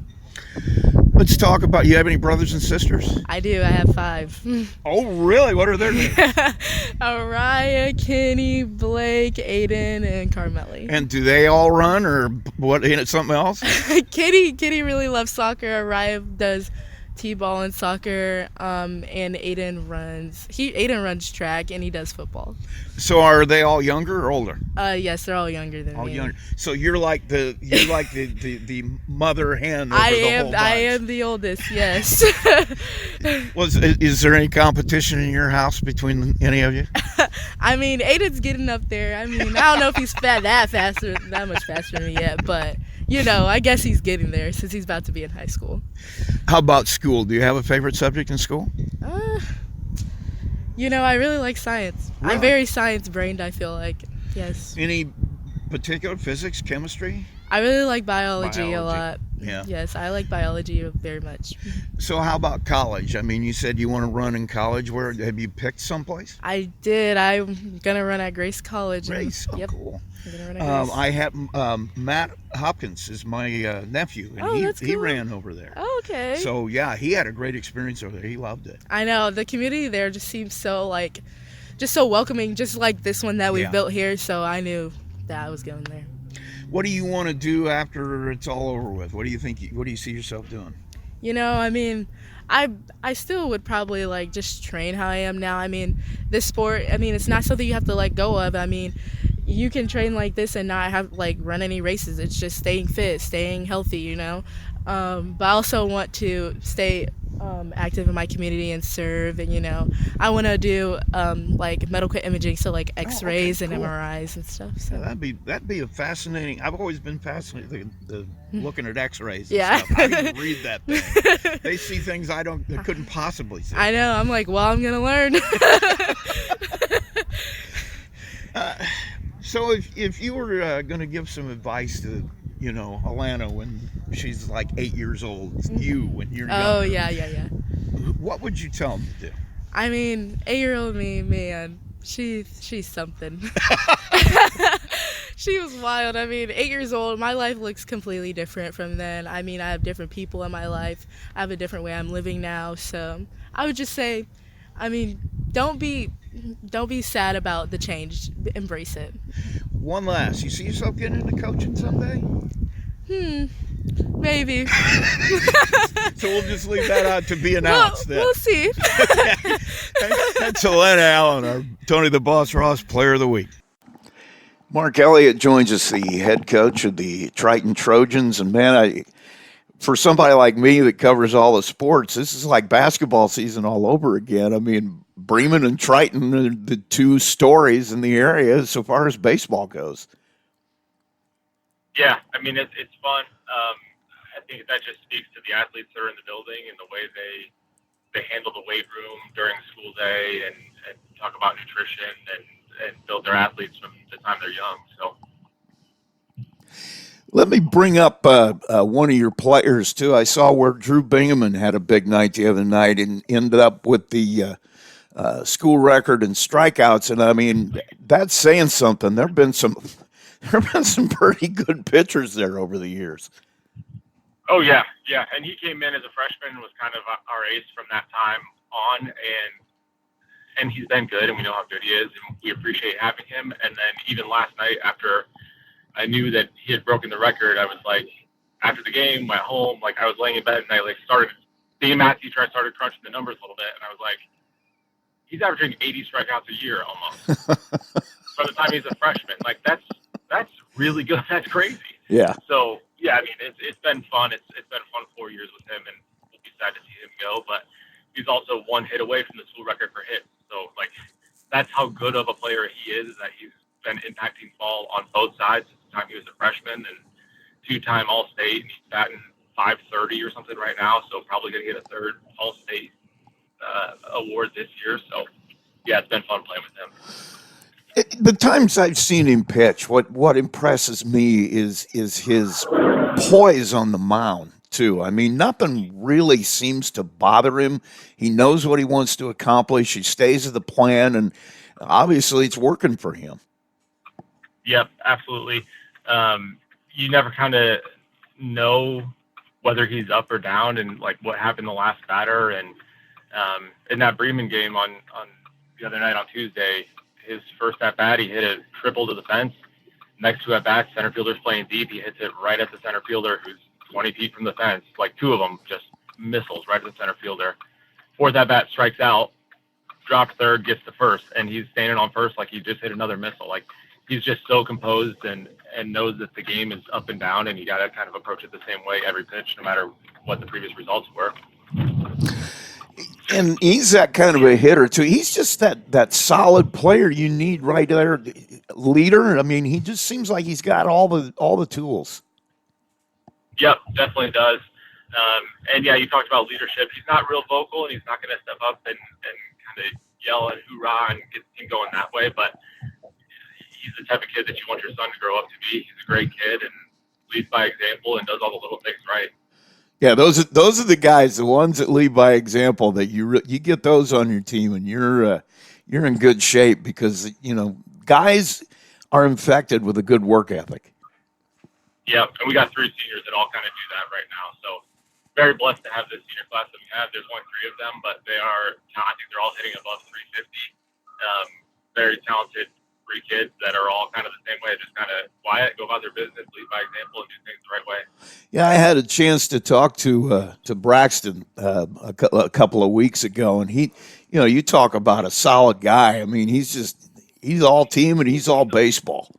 Let's talk about, you have any brothers and sisters? I do. I have 5. Oh, really? What are their names? Araya, Kenny, Blake, Aiden, and Carmeli. And do they all run, or what? Something else? Kitty really loves soccer. Araya does t-ball and soccer, and Aiden runs track, and he does football. So are they all younger or older? Yes, they're all younger than All me. younger. So you're like the mother hen over the whole bunch. I am the oldest. Yes. Is there any competition in your house between any of you? I mean, Aiden's getting up there. I mean, I don't know if he's that much faster than me yet, but I guess he's getting there since he's about to be in high school. How about school? Do you have a favorite subject in school? I really like science. Really? I'm very science-brained, I feel like. Yes. Any particular? Physics, chemistry? I really like biology a Biology. lot. Yeah. Yes, I like biology very much. So how about college? I mean, you said you want to run in college. Where have you picked someplace? I did. I'm gonna run at Grace College. Grace. Oh, Yep. cool. I'm gonna run at Grace. I have Matt Hopkins is my nephew, and Oh, that's he cool. ran over there. Oh, okay. So yeah, he had a great experience over there. He loved it. I know the community there just seems so like, just so welcoming, just like this one that we've Yeah. built here. So I knew that I was going there. What do you want to do after it's all over with? What do you think? What do you see yourself doing? You know, I mean, I still would probably like just train how I am now. I mean, this sport, I mean, it's not something you have to let go of. I mean, you can train like this and not have like run any races. It's just staying fit, staying healthy, you know. But I also want to stay active in my community and serve, and you know, I want to do like medical imaging, so like X-rays and cool. MRIs and stuff. So. Yeah, that'd be a fascinating. I've always been fascinated looking at X-rays. And Yeah. stuff. I didn't read that thing. They see things I couldn't possibly see. I know. I'm like, well, I'm gonna learn. So if you were going to give some advice to Alana when she's like 8 years old, you when you're Oh younger, yeah. what would you tell them to do? I mean, 8-year-old me, man, she's something. She was wild. I mean, 8 years old, my life looks completely different from then. I mean, I have different people in my life. I have a different way I'm living now. So I would just say, I mean, don't be sad about the change. Embrace it. One last, you see yourself getting into coaching someday? Maybe. So we'll just leave that out to be announced. We'll see. That's Alana Allen, our Tony the Boss Ross Player of the Week. Mark Elliott joins us, the head coach of the Triton Trojans. And man, for somebody like me that covers all the sports, this is like basketball season all over again. I mean, Bremen and Triton are the two stories in the area so far as baseball goes. Yeah, I mean, it's fun. I think that just speaks to the athletes that are in the building and the way they handle the weight room during school day and talk about nutrition and build their athletes from the time they're young. So. Let me bring up one of your players, too. I saw where Drew Bingaman had a big night the other night and ended up with the school record in strikeouts. And, I mean, that's saying something. There have been some pretty good pitchers there over the years. Oh, yeah. And he came in as a freshman and was kind of our ace from that time on. And he's been good, and we know how good he is, and we appreciate having him. And then even last night after I knew that he had broken the record, I was like, after the game, went home, like I was laying in bed and I started being a math teacher. I started crunching the numbers a little bit, and I was like, he's averaging 80 strikeouts a year almost. By the time he's a freshman, like that's really good. That's crazy. Yeah. So yeah, I mean it's been fun. It's been fun 4 years with him, and we'll be sad to see him go. But he's also one hit away from the school record for hits. So like that's how good of a player he is. That he's been impacting ball on both sides since the time he was a freshman, and 2-time All-State, and he's batting .530 or something right now. So probably gonna get a third All-State award this year. So yeah, it's been fun playing with him. The times I've seen him pitch, what impresses me is his poise on the mound too. I mean, nothing really seems to bother him. He knows what he wants to accomplish. He stays to the plan, and obviously, it's working for him. Yep, absolutely. You never kind of know whether he's up or down, and like what happened the last batter, and in that Bremen game on the other night on Tuesday. His first at bat, he hit a triple to the fence. Next two at bats, center fielder's playing deep. He hits it right at the center fielder, who's 20 feet from the fence. Like two of them, just missiles right at the center fielder. Fourth at bat, strikes out, drops third, gets to first, and he's standing on first like he just hit another missile. Like he's just so composed and knows that the game is up and down, and you got to kind of approach it the same way every pitch, no matter what the previous results were. And he's that kind of a hitter too. He's just that solid player you need right there, leader. I mean, he just seems like he's got all the tools. Yep, definitely does. And yeah, you talked about leadership. He's not real vocal, and he's not going to step up and kind of yell and hoorah and get the team going that way. But he's the type of kid that you want your son to grow up to be. He's a great kid, and leads by example and does all the little things right. Yeah, those are the guys, the ones that lead by example. That you get those on your team, and you're in good shape because guys are infected with a good work ethic. Yep, and we got 3 seniors that all kind of do that right now. So very blessed to have this senior class that we have. There's only 3 of them, but I think they're all hitting above 350. Very talented 3 kids that are all kind of the same way, just kind of quiet, go about their business, lead by example, and do things the right way. Yeah, I had a chance to talk to Braxton a couple of weeks ago, and you talk about a solid guy. I mean, he's all team and he's all baseball.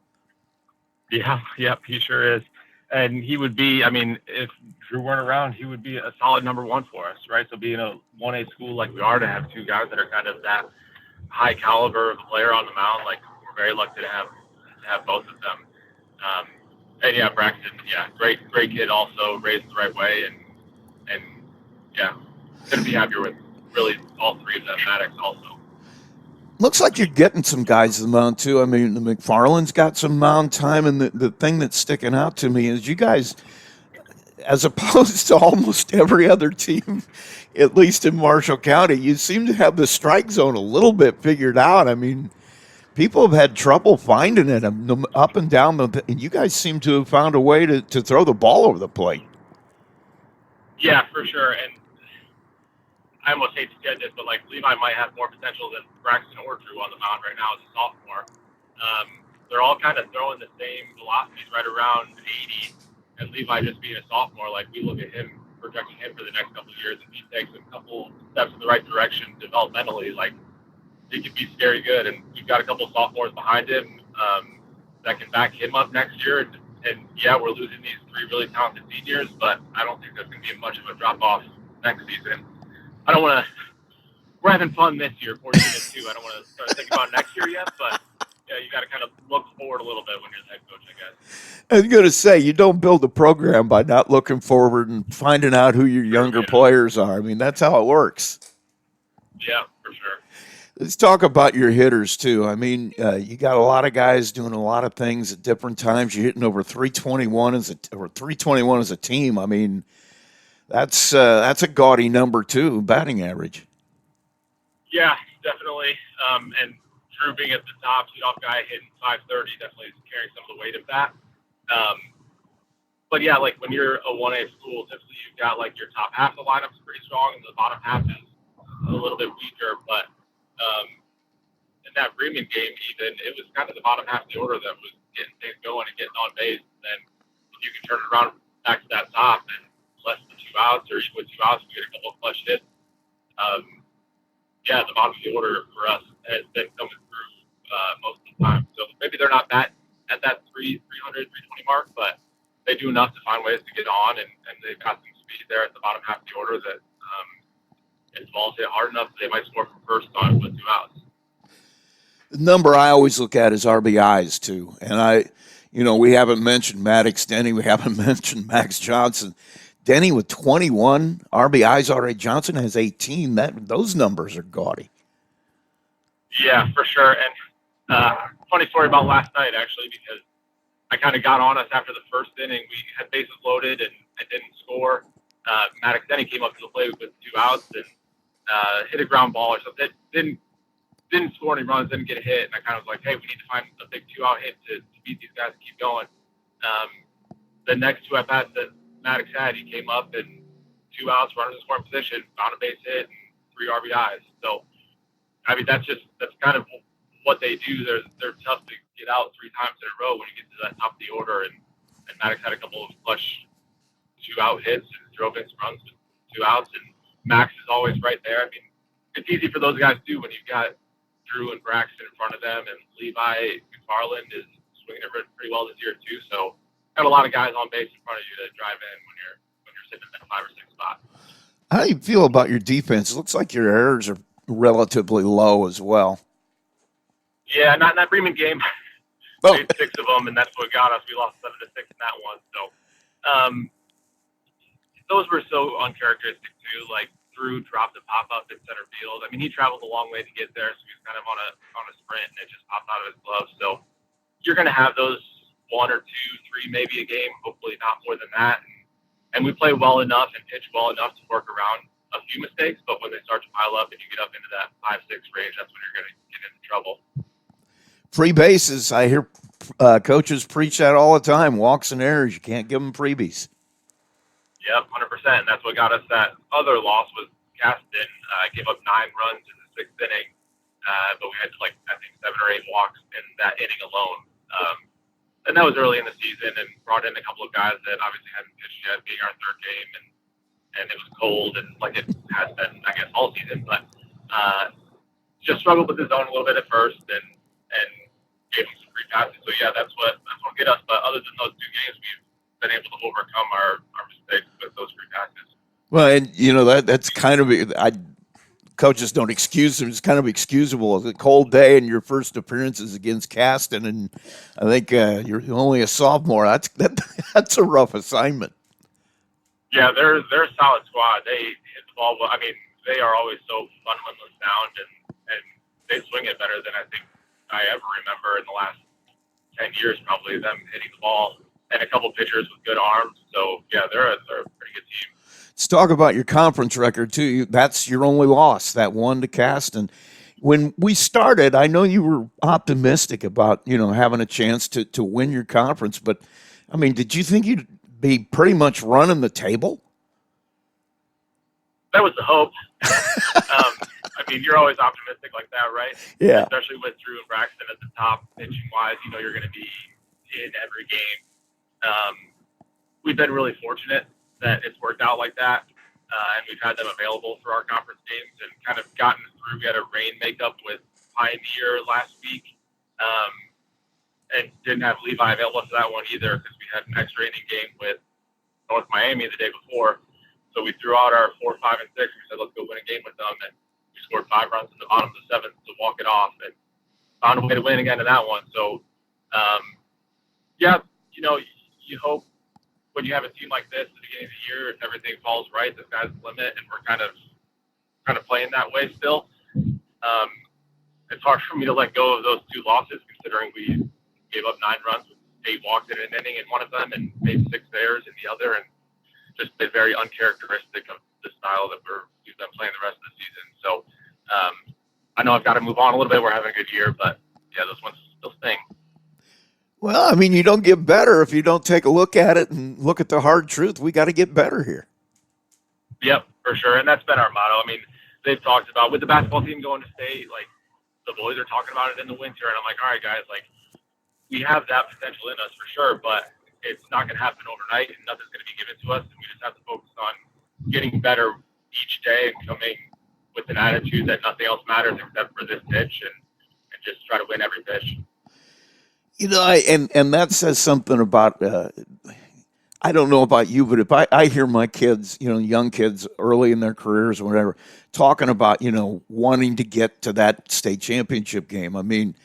Yeah, yep, he sure is. And he would be, I mean, if Drew weren't around, he would be a solid number 1 for us, right? So being a 1A school like we are, to have 2 guys that are kind of that high caliber of a player on the mound, like we're very lucky to have both of them. And yeah, Braxton, yeah, great kid, also raised the right way, and yeah, couldn't be happier with really all 3 of them. Maddox also. Looks like you're getting some guys to the mound too. I mean, the McFarland's got some mound time, and the thing that's sticking out to me is you guys, as opposed to almost every other team, at least in Marshall County, you seem to have the strike zone a little bit figured out. I mean, people have had trouble finding it up and down and you guys seem to have found a way to throw the ball over the plate. Yeah, for sure. And I almost hate to say this, but like Levi might have more potential than Braxton or Drew on the mound right now as a sophomore. They're all kind of throwing the same velocities, right around 80. And Levi just being a sophomore, like we look at him, projecting him for the next couple of years, and he takes a couple steps in the right direction developmentally, like he could be scary good. And we've got a couple of sophomores behind him that can back him up next year. And yeah, we're losing these 3 really talented seniors, but I don't think there's going to be much of a drop off next season. I don't want to. We're having fun this year, 14-2. I don't want to start thinking about next year yet, but yeah, you got to kind of look forward a little bit when you're the head coach, I guess. I was going to say, you don't build a program by not looking forward and finding out who your younger players are. I mean, that's how it works. Yeah, for sure. Let's talk about your hitters too. I mean, you got a lot of guys doing a lot of things at different times. You're hitting over 321 as a team. I mean, that's a gaudy number too, batting average. Yeah, definitely. And Drew being at the top, leadoff guy hitting 530 definitely is carrying some of the weight of that. But yeah, like when you're a 1A school, typically you've got like your top half of the lineup's pretty strong and the bottom half is a little bit weaker. But in that Bremen game, even it was kind of the bottom half of the order that was getting things going and getting on base. And then if you can turn it around back to that top and less than 2 outs, or even with 2 outs, you get a couple of clutch hits. Yeah, the bottom of the order for us has been coming through most of the time. So maybe they're not at that 300, 320 mark, but they do enough to find ways to get on, and they've got some speed there at the bottom half of the order that if the ball's hit hard enough, they might score from first on with 2 outs. The number I always look at is RBIs too, and we haven't mentioned Maddox Denny, we haven't mentioned Max Johnson. Denny with 21 RBIs already. Johnson has 18. Those numbers are gaudy. Yeah, for sure. And funny story about last night, actually, because I kind of got on us after the first inning. We had bases loaded and didn't score. Maddox Denny came up to the plate with 2 outs and hit a ground ball or something. Didn't score any runs, didn't get a hit. And I kind of was like, hey, we need to find a big 2-out hit to beat these guys and keep going. The next 2 at-bats that Maddox had, he came up and 2 outs, runners in scoring position, found a base hit, and 3 RBIs. So, I mean, that's kind of what they do. They're tough to get out 3 times in a row when you get to that top of the order. And Maddox had a couple of clutch 2-out hits and drove in some runs with 2 outs. And Max is always right there. I mean, it's easy for those guys too when you've got Drew and Braxton in front of them, and Levi McFarland is swinging it pretty well this year too. So, got a lot of guys on base in front of you to drive in when you're sitting in that 5 or 6 spot. How do you feel about your defense? It looks like your errors are relatively low as well. Yeah, not in that Bremen game. Oh. We had 6 of them, and that's what got us. We lost 7-6 in that one. So those were so uncharacteristic too. Like Drew dropped a pop up in center field. I mean, he traveled a long way to get there, so he was kind of on a sprint, and it just popped out of his glove. So you're going to have those 1 or 2, 3 maybe a game, hopefully not more than that. And we play well enough and pitch well enough to work around a few mistakes, but when they start to pile up and you get up into that 5-6 range, that's when you're going to get into trouble. Free bases. I hear coaches preach that all the time. Walks and errors. You can't give them freebies. Yep, 100%. That's what got us that other loss was Gaston gave up 9 runs in the 6th inning, but we had I think 7 or 8 walks in that inning alone. And that was early in the season, and brought in a couple of guys that obviously hadn't pitched yet, being our 3rd game, and it was cold, and like it has been, I guess, all season. But just struggled with the zone a little bit at first, and gave him some free passes. So yeah, that's what get us. But other than those 2 games, we've been able to overcome our mistakes with those free passes. Well, and that's kind of coaches don't excuse them. It's kind of excusable. It's a cold day, and your first appearance is against Caston, and I think you're only a sophomore. That's a rough assignment. Yeah, they're a solid squad. They hit the ball well. I mean, they are always so fundamentally sound, and they swing it better than I think I ever remember in the last 10 years, probably, them hitting the ball, and a couple pitchers with good arms. So yeah, they're a pretty good team. Let's talk about your conference record too. That's your only loss, that one to Caston. When we started, I know you were optimistic about having a chance to win your conference, but I mean, did you think you'd be pretty much running the table? That was the hope. I mean, you're always optimistic like that, right? Yeah. Especially with Drew and Braxton at the top, pitching wise, you're going to be in every game. We've been really fortunate that it's worked out like that, and we've had them available for our conference games and kind of gotten through. We had a rain makeup with Pioneer last week, and didn't have Levi available for that one either because we had an extra inning game with North Miami the day before. So we threw out our 4, 5, and 6. We said, let's go win a game with them, and we scored 5 runs in the bottom of the 7th to walk it off, and found a way to win again in that one. So, yeah, you hope when you have a team like this at the beginning of the year, if everything falls right, the sky's the limit, and we're kind of playing that way still. It's hard for me to let go of those 2 losses, considering we gave up 9 runs with 8 walks in an inning in one of them, and made 6 errors in the other, and just been very uncharacteristic of the style that we've been playing the rest of the season. So I know I've got to move on a little bit. We're having a good year, but yeah, those ones still sting. Well, I mean, you don't get better if you don't take a look at it and look at the hard truth. We got to get better here. Yep, for sure. And that's been our motto. I mean, they've talked about with the basketball team going to state, like the boys are talking about it in the winter. And I'm like, all right, guys, like we have that potential in us for sure, but it's not going to happen overnight and nothing's going to be given to us. And we just have to focus on getting better each day and coming with an attitude that nothing else matters except for this pitch and just try to win every pitch. And that says something about, I don't know about you, but if I hear my kids, young kids early in their careers or whatever, talking about, wanting to get to that state championship game. I mean,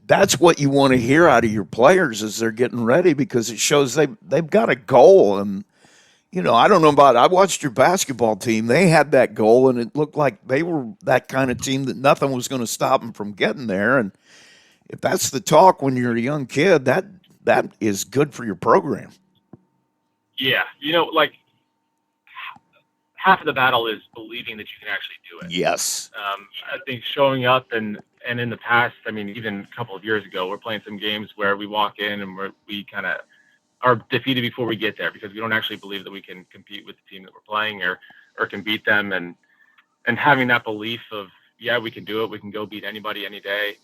that's what you want to hear out of your players as they're getting ready, because it shows they've got a goal. And, I don't know I watched your basketball team. They had that goal, and it looked like they were that kind of team that nothing was going to stop them from getting there. And if that's the talk when you're a young kid, that is good for your program. Yeah. Like half of the battle is believing that you can actually do it. Yes. I think showing up and in the past, I mean, even a couple of years ago, we're playing some games where we walk in and we kind of are defeated before we get there because we don't actually believe that we can compete with the team that we're playing or can beat them. And having that belief of, yeah, we can do it. We can go beat anybody any day.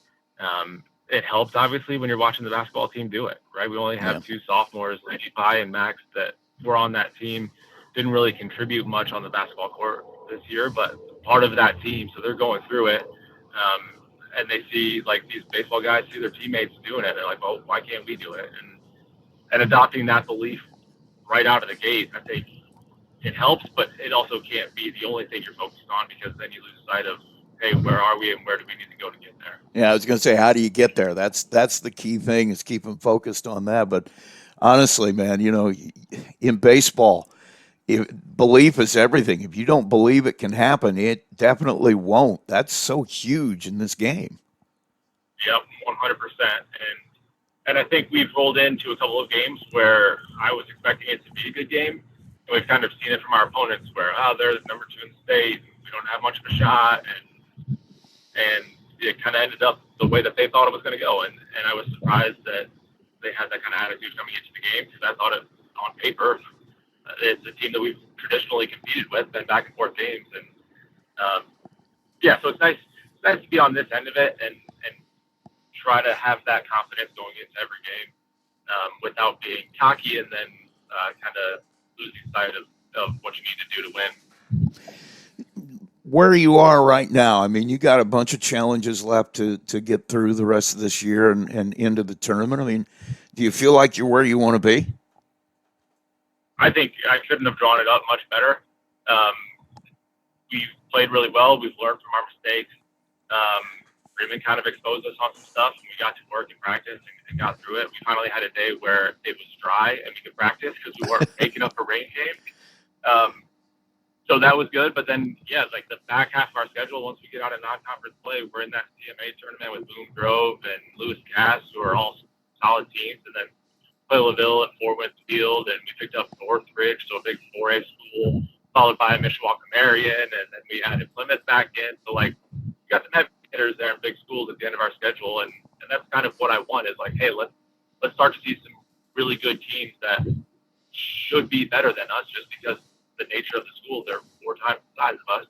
It helps, obviously, when you're watching the basketball team do it, right? We only have 2 sophomores, Levi and Max, that were on that team. Didn't really contribute much on the basketball court this year, but part of that team. So they're going through it, and they see, like, these baseball guys see their teammates doing it. They're like, well, why can't we do it? And adopting that belief right out of the gate, I think it helps, but it also can't be the only thing you're focused on, because then you lose sight of, hey, where are we and where do we need to go to get there? Yeah, I was going to say, how do you get there? That's the key thing, is keep them focused on that. But honestly, man, in baseball, belief is everything. If you don't believe it can happen, it definitely won't. That's so huge in this game. Yep, 100%. And I think we've rolled into a couple of games where I was expecting it to be a good game. And we've kind of seen it from our opponents where, they're number 2 in the state. We don't have much of a shot. And it kind of ended up the way that they thought it was going to go. And I was surprised that they had that kind of attitude coming into the game because I thought it on paper, it's a team that we've traditionally competed with in back and forth games. And so it's nice to be on this end of it and try to have that confidence going into every game without being cocky and then kind of losing sight of what you need to do to win. Where you are right now, I mean, you got a bunch of challenges left to get through the rest of this year and into the tournament. I mean, do you feel like you're where you want to be? I think I couldn't have drawn it up much better. We've played really well. We've learned from our mistakes. Bremen kind of exposed us on some stuff, and we got to work and practice and got through it. We finally had a day where it was dry and we could practice because we weren't making up for rain games. So that was good. But then, like the back half of our schedule, once we get out of non-conference play, we're in that CMA tournament with Boone Grove and Lewis Cass, who are all solid teams, and then play LaVille at Fort Wentz Field, and we picked up Northridge, so a big 4A school, followed by Mishawaka Marion, and then we added Plymouth back in. So, like, we got some heavy hitters there in big schools at the end of our schedule, and that's kind of what I want is, like, hey, let's start to see some really good teams that should be better than us just because the nature of the school, they're 4 times the size of us,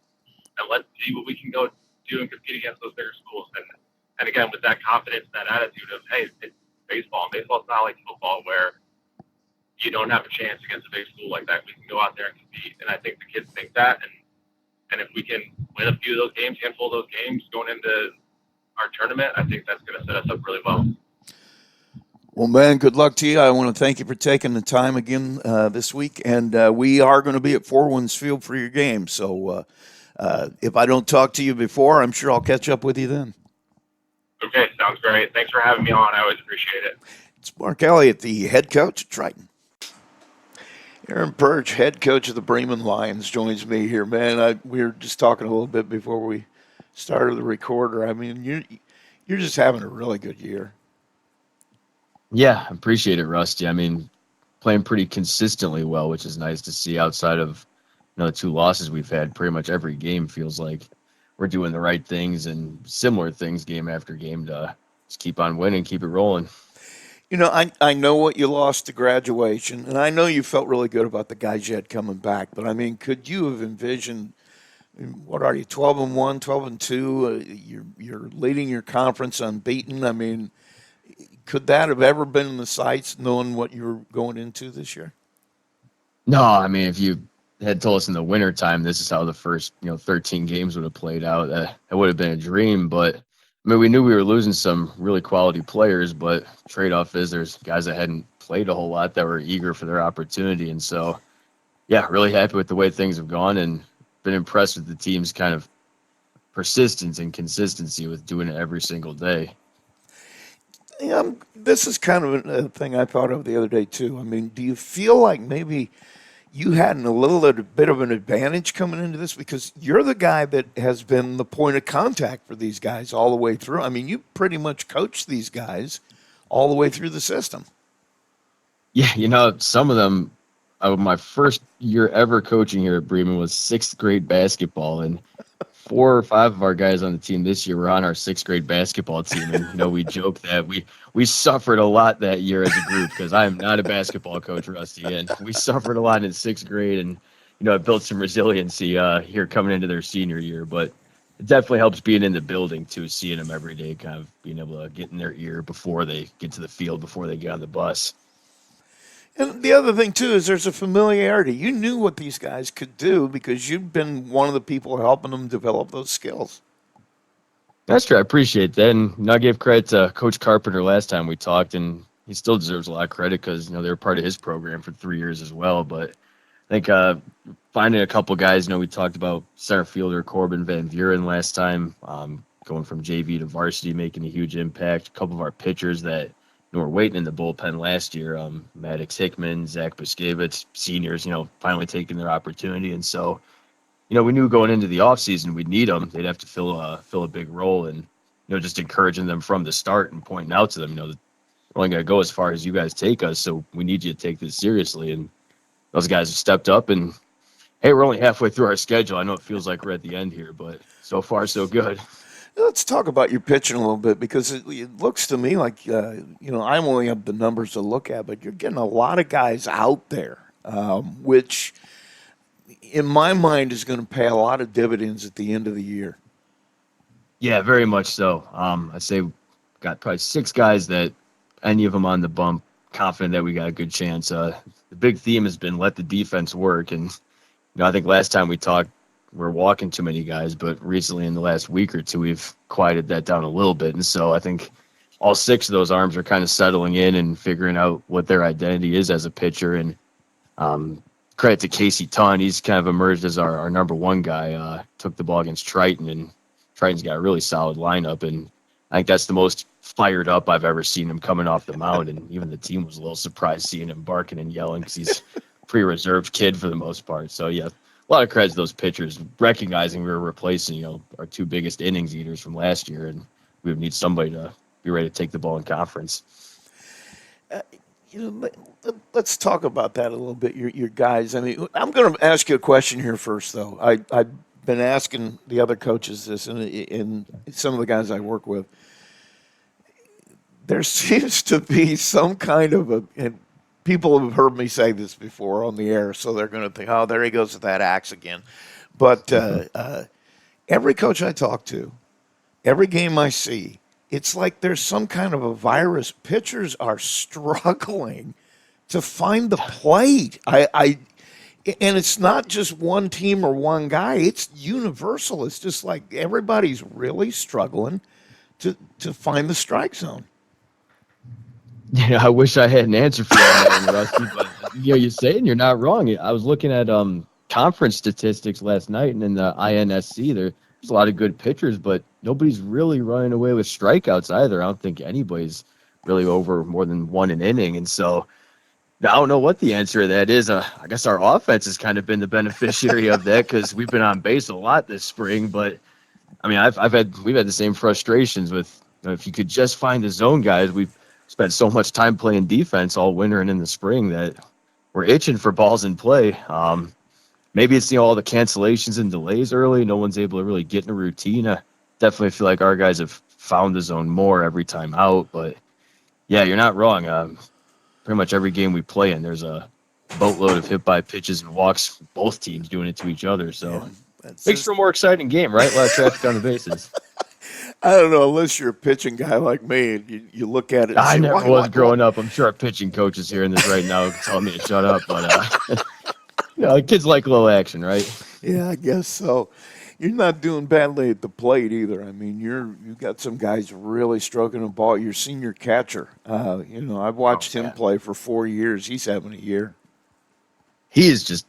and let's see what we can go do and compete against those bigger schools. And again, with that confidence, that attitude of, hey, it's baseball. Baseball's not like football where you don't have a chance against a big school like that. We can go out there and compete, and I think the kids think that. And if we can win a few of those games, handful of those games going into our tournament, I think that's going to set us up really well. Well, man, good luck to you. I want to thank you for taking the time again this week, and we are going to be at Fort Wentz Field for your game. So if I don't talk to you before, I'm sure I'll catch up with you then. Okay, sounds great. Thanks for having me on. I always appreciate it. It's Mark Elliott, the head coach at Triton. Aaron Perch, head coach of the Bremen Lions, joins me here. Man, we were just talking a little bit before we started the recorder. I mean, you're just having a really good year. Yeah, I appreciate it, Rusty. I mean, playing pretty consistently well, which is nice to see outside of the 2 losses we've had. Pretty much every game feels like we're doing the right things and similar things game after game to just keep on winning, keep it rolling. I know what you lost to graduation, and I know you felt really good about the guys you had coming back, but I mean, could you have envisioned, what are you, 12-1, 12-2, you're leading your conference unbeaten? I mean, could that have ever been in the sights knowing what you were going into this year? No, I mean, if you had told us in the wintertime this is how the first 13 games would have played out, that would have been a dream. But I mean, we knew we were losing some really quality players, but trade-off is there's guys that hadn't played a whole lot that were eager for their opportunity. And so, yeah, really happy with the way things have gone and been impressed with the team's kind of persistence and consistency with doing it every single day. Yeah, this is kind of a thing I thought of the other day, too. I mean, do you feel like maybe you had a bit of an advantage coming into this because you're the guy that has been the point of contact for these guys all the way through? I mean, you pretty much coached these guys all the way through the system. Yeah, some of them, my first year ever coaching here at Bremen was 6th grade basketball, and 4 or 5 of our guys on the team this year were on our 6th grade basketball team. And, we joke that we suffered a lot that year as a group because I am not a basketball coach, Rusty. And we suffered a lot in 6th grade and, it built some resiliency here coming into their senior year. But it definitely helps being in the building, too, seeing them every day, kind of being able to get in their ear before they get to the field, before they get on the bus. And the other thing, too, is there's a familiarity. You knew what these guys could do because you've been one of the people helping them develop those skills. That's true. I appreciate that. And I gave credit to Coach Carpenter last time we talked, and he still deserves a lot of credit because, they were part of his program for 3 years as well. But I think finding a couple guys, we talked about center fielder Corbin Van Vuren last time, going from JV to varsity, making a huge impact. A couple of our pitchers that were waiting in the bullpen last year, Maddox Hickman, Zach Buskiewicz, seniors, finally taking their opportunity. And so, we knew going into the offseason we'd need them. They'd have to fill a big role, and, just encouraging them from the start and pointing out to them, only going to go as far as you guys take us. So we need you to take this seriously. And those guys have stepped up. And hey, we're only halfway through our schedule. I know it feels like we're at the end here, but so far so good. Let's talk about your pitching a little bit because it looks to me like, I only have the numbers to look at, but you're getting a lot of guys out there, which in my mind is going to pay a lot of dividends at the end of the year. Yeah, very much so. I'd say got probably 6 guys that any of them on the bump, confident that we got a good chance. The big theme has been let the defense work. And, I think last time we talked, we're walking too many guys, but recently in the last week or two, we've quieted that down a little bit. And so I think all 6 of those arms are kind of settling in and figuring out what their identity is as a pitcher. And credit to Casey Tunn. He's kind of emerged as our number 1 guy. Took the ball against Triton, and Triton's got a really solid lineup. And I think that's the most fired up I've ever seen him coming off the mound. And even the team was a little surprised seeing him barking and yelling because he's a pretty reserved kid for the most part. So, yeah, a lot of credit to those pitchers, recognizing we were replacing, our 2 biggest innings eaters from last year, and we would need somebody to be ready to take the ball in conference. Let's talk about that a little bit, your guys. I mean, I'm going to ask you a question here first, though. I've been asking the other coaches this, and some of the guys I work with. There seems to be some kind of and people have heard me say this before on the air, so they're going to think, oh, there he goes with that axe again. But every coach I talk to, every game I see, it's like there's some kind of a virus. Pitchers are struggling to find the plate. And it's not just one team or one guy. It's universal. It's just like everybody's really struggling to find the strike zone. Yeah, I wish I had an answer for that, Rusty, but you're saying you're not wrong. I was looking at conference statistics last night, and in the INSC, there's a lot of good pitchers, but nobody's really running away with strikeouts either. I don't think anybody's really over more than 1 an inning, and so I don't know what the answer to that is. I guess our offense has kind of been the beneficiary of that because we've been on base a lot this spring. But I mean, we've had the same frustrations with if you could just find the zone guys. We've spent so much time playing defense all winter and in the spring that we're itching for balls in play. Maybe it's all the cancellations and delays early. No one's able to really get in a routine. I definitely feel like our guys have found the zone more every time out. But yeah, you're not wrong. Pretty much every game we play in, there's a boatload of hit by pitches and walks, both teams doing it to each other. So makes for a more exciting game, right? A lot of traffic on the bases. I don't know, unless you're a pitching guy like me, and you look at it and I say, never was growing up. I'm sure our pitching coach is hearing this right now telling me to shut up. But, kids like a little action, right? Yeah, I guess so. You're not doing badly at the plate either. I mean, you got some guys really stroking the ball. Your senior catcher, I've watched him play for 4 years. He's having a year. He is just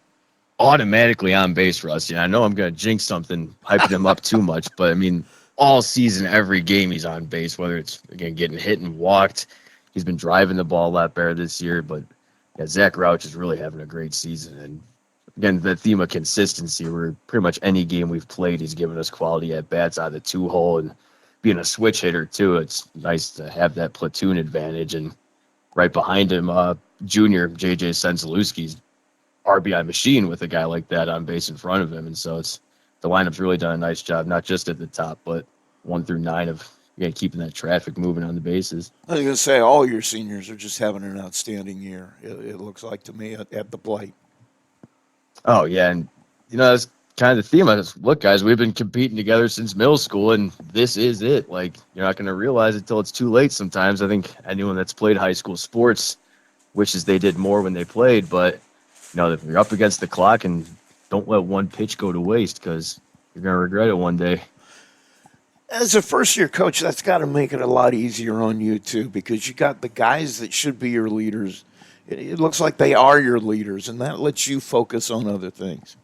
automatically on base, Rusty. I know I'm going to jinx something, hyping him up too much, but I mean, all season, every game he's on base, whether it's, again, getting hit and walked. He's been driving the ball a lot better this year, but yeah, Zach Rauch is really having a great season. And again, the theme of consistency, where pretty much any game we've played, he's given us quality at bats out of the 2-hole, and being a switch hitter too. It's nice to have that platoon advantage. And right behind him, junior JJ Senzelewski's RBI machine with a guy like that on base in front of him. And so the lineup's really done a nice job, not just at the top, but 1 through 9 of keeping that traffic moving on the bases. I was going to say, all your seniors are just having an outstanding year, it looks like to me, at the plate. Oh, yeah. And, that's kind of the theme. Look, guys, we've been competing together since middle school, and this is it. Like, you're not going to realize it till it's too late sometimes. I think anyone that's played high school sports wishes they did more when they played, but, if you're up against the clock, and don't let one pitch go to waste because you're going to regret it one day. As a first-year coach, that's got to make it a lot easier on you, too, because you got the guys that should be your leaders. It looks like they are your leaders, and that lets you focus on other things.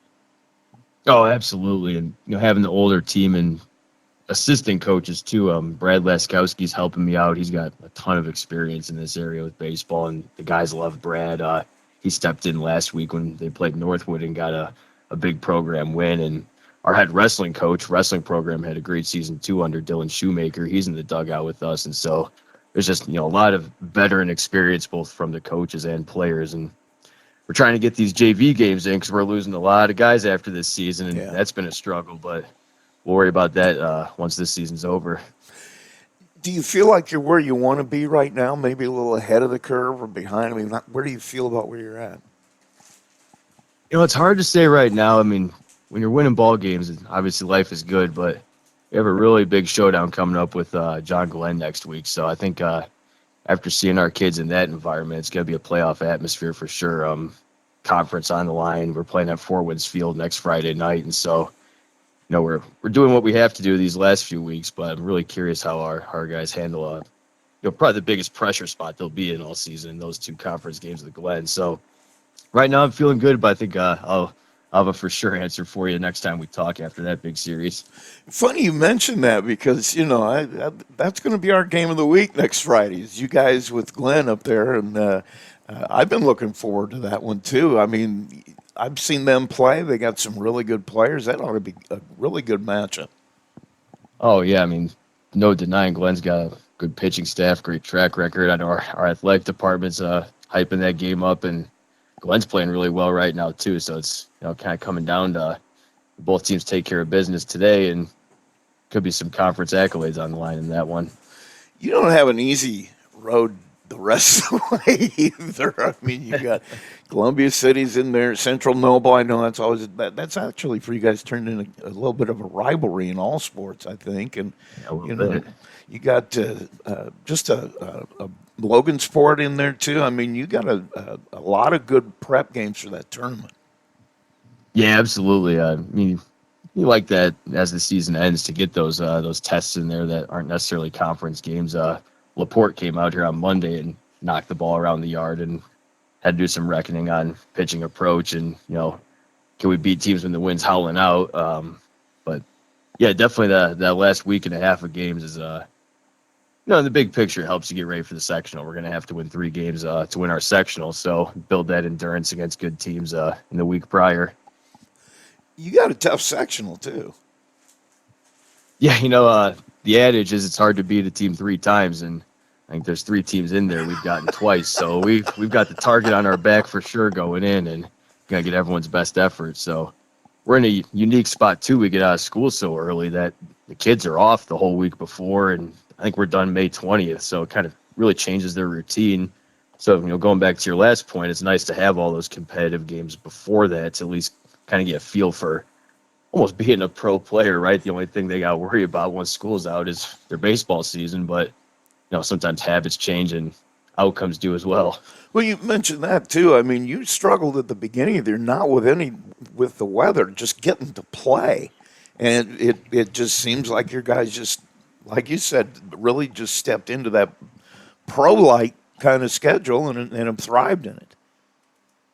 Oh, absolutely. And, having the older team and assistant coaches, too. Brad Laskowski's helping me out. He's got a ton of experience in this area with baseball, and the guys love Brad. He stepped in last week when they played Northwood and got a big program win. And our head wrestling coach, wrestling program, had a great season too under Dylan Shoemaker. He's in the dugout with us. And so there's just, a lot of veteran experience both from the coaches and players. And we're trying to get these JV games in because we're losing a lot of guys after this season, and Yeah. that's been a struggle. But we'll worry about that once this season's over. Do you feel like you're where you want to be right now? Maybe a little ahead of the curve or behind? I mean, where do you feel about where you're at? It's hard to say right now. I mean, when you're winning ball games, obviously life is good, but we have a really big showdown coming up with John Glenn next week. So I think after seeing our kids in that environment, it's going to be a playoff atmosphere for sure. Conference on the line. We're playing at Four Winds Field next Friday night, and so we're doing what we have to do these last few weeks. But I'm really curious how our guys handle probably the biggest pressure spot they'll be in all season, those two conference games with Glenn. So right now I'm feeling good, but I think I'll have a for sure answer for you next time we talk after that big series. Funny you mentioned that because, that's going to be our game of the week next Friday. Is you guys with Glenn up there, and I've been looking forward to that one too. I mean, I've seen them play. They got some really good players. That ought to be a really good matchup. Oh, yeah. I mean, no denying Glenn's got a good pitching staff, great track record. I know our athletic department's hyping that game up, and Glenn's playing really well right now, too. So it's kind of coming down to both teams take care of business today, and could be some conference accolades on the line in that one. You don't have an easy road the rest of the way either. I mean, you got Columbia City's in there, Central Noble. I know that's actually for you guys turned into a little bit of a rivalry in all sports, I think. And you got just a Logan Sport in there too. I mean, you got a lot of good prep games for that tournament. Yeah, absolutely. I mean, you like that as the season ends to get those tests in there that aren't necessarily conference games. Laporte came out here on Monday and knocked the ball around the yard and had to do some reckoning on pitching approach and, can we beat teams when the wind's howling out? But yeah, definitely that last week and a half of games is, in the big picture helps you get ready for the sectional. We're going to have to win 3 games to win our sectional. So build that endurance against good teams in the week prior. You got a tough sectional too. Yeah, the adage is it's hard to beat a team 3 times, and I think there's 3 teams in there we've gotten twice. So we've got the target on our back for sure going in, and gotta get everyone's best effort. So we're in a unique spot too. We get out of school so early that the kids are off the whole week before, and I think we're done May 20th. So it kind of really changes their routine. So going back to your last point, it's nice to have all those competitive games before that to at least kind of get a feel for almost being a pro player, right? The only thing they got to worry about once school's out is their baseball season, but sometimes habits change and outcomes do as well. Well, you mentioned that too. I mean, you struggled at the beginning there, not with the weather, just getting to play, and it just seems like your guys just, like you said, really just stepped into that pro-like kind of schedule and have thrived in it.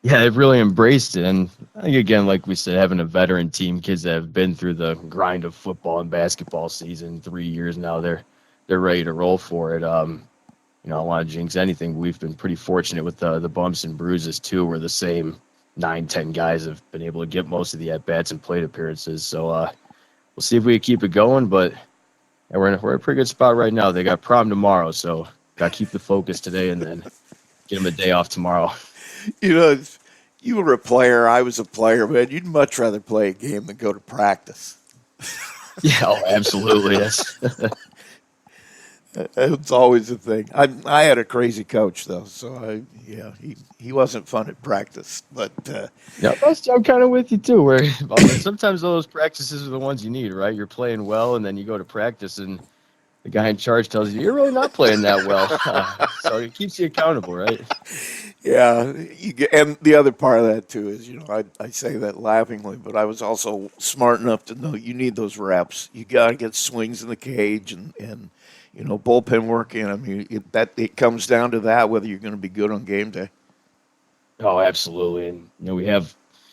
Yeah, they've really embraced it. And I think, again, like we said, having a veteran team, kids that have been through the grind of football and basketball season 3 years now, they're ready to roll for it. I don't want to jinx anything, but we've been pretty fortunate with the bumps and bruises, too, where the same 9-10 guys have been able to get most of the at-bats and plate appearances. So we'll see if we can keep it going, but we're in a pretty good spot right now. They got prom tomorrow, so got to keep the focus today and then get them a day off tomorrow. You were a player. I was a player, man. You'd much rather play a game than go to practice. Yeah, absolutely. It's always a thing. I had a crazy coach though, so he wasn't fun at practice. But yeah, I'm kind of with you too. Where sometimes those practices are the ones you need, right? You're playing well, and then you go to practice, and the guy in charge tells you you're really not playing that well. So it keeps you accountable, right? Yeah, and the other part of that too is, I say that laughingly, but I was also smart enough to know you need those reps. You got to get swings in the cage and bullpen work in. I mean, it comes down to that, whether you're going to be good on game day. Oh, absolutely. And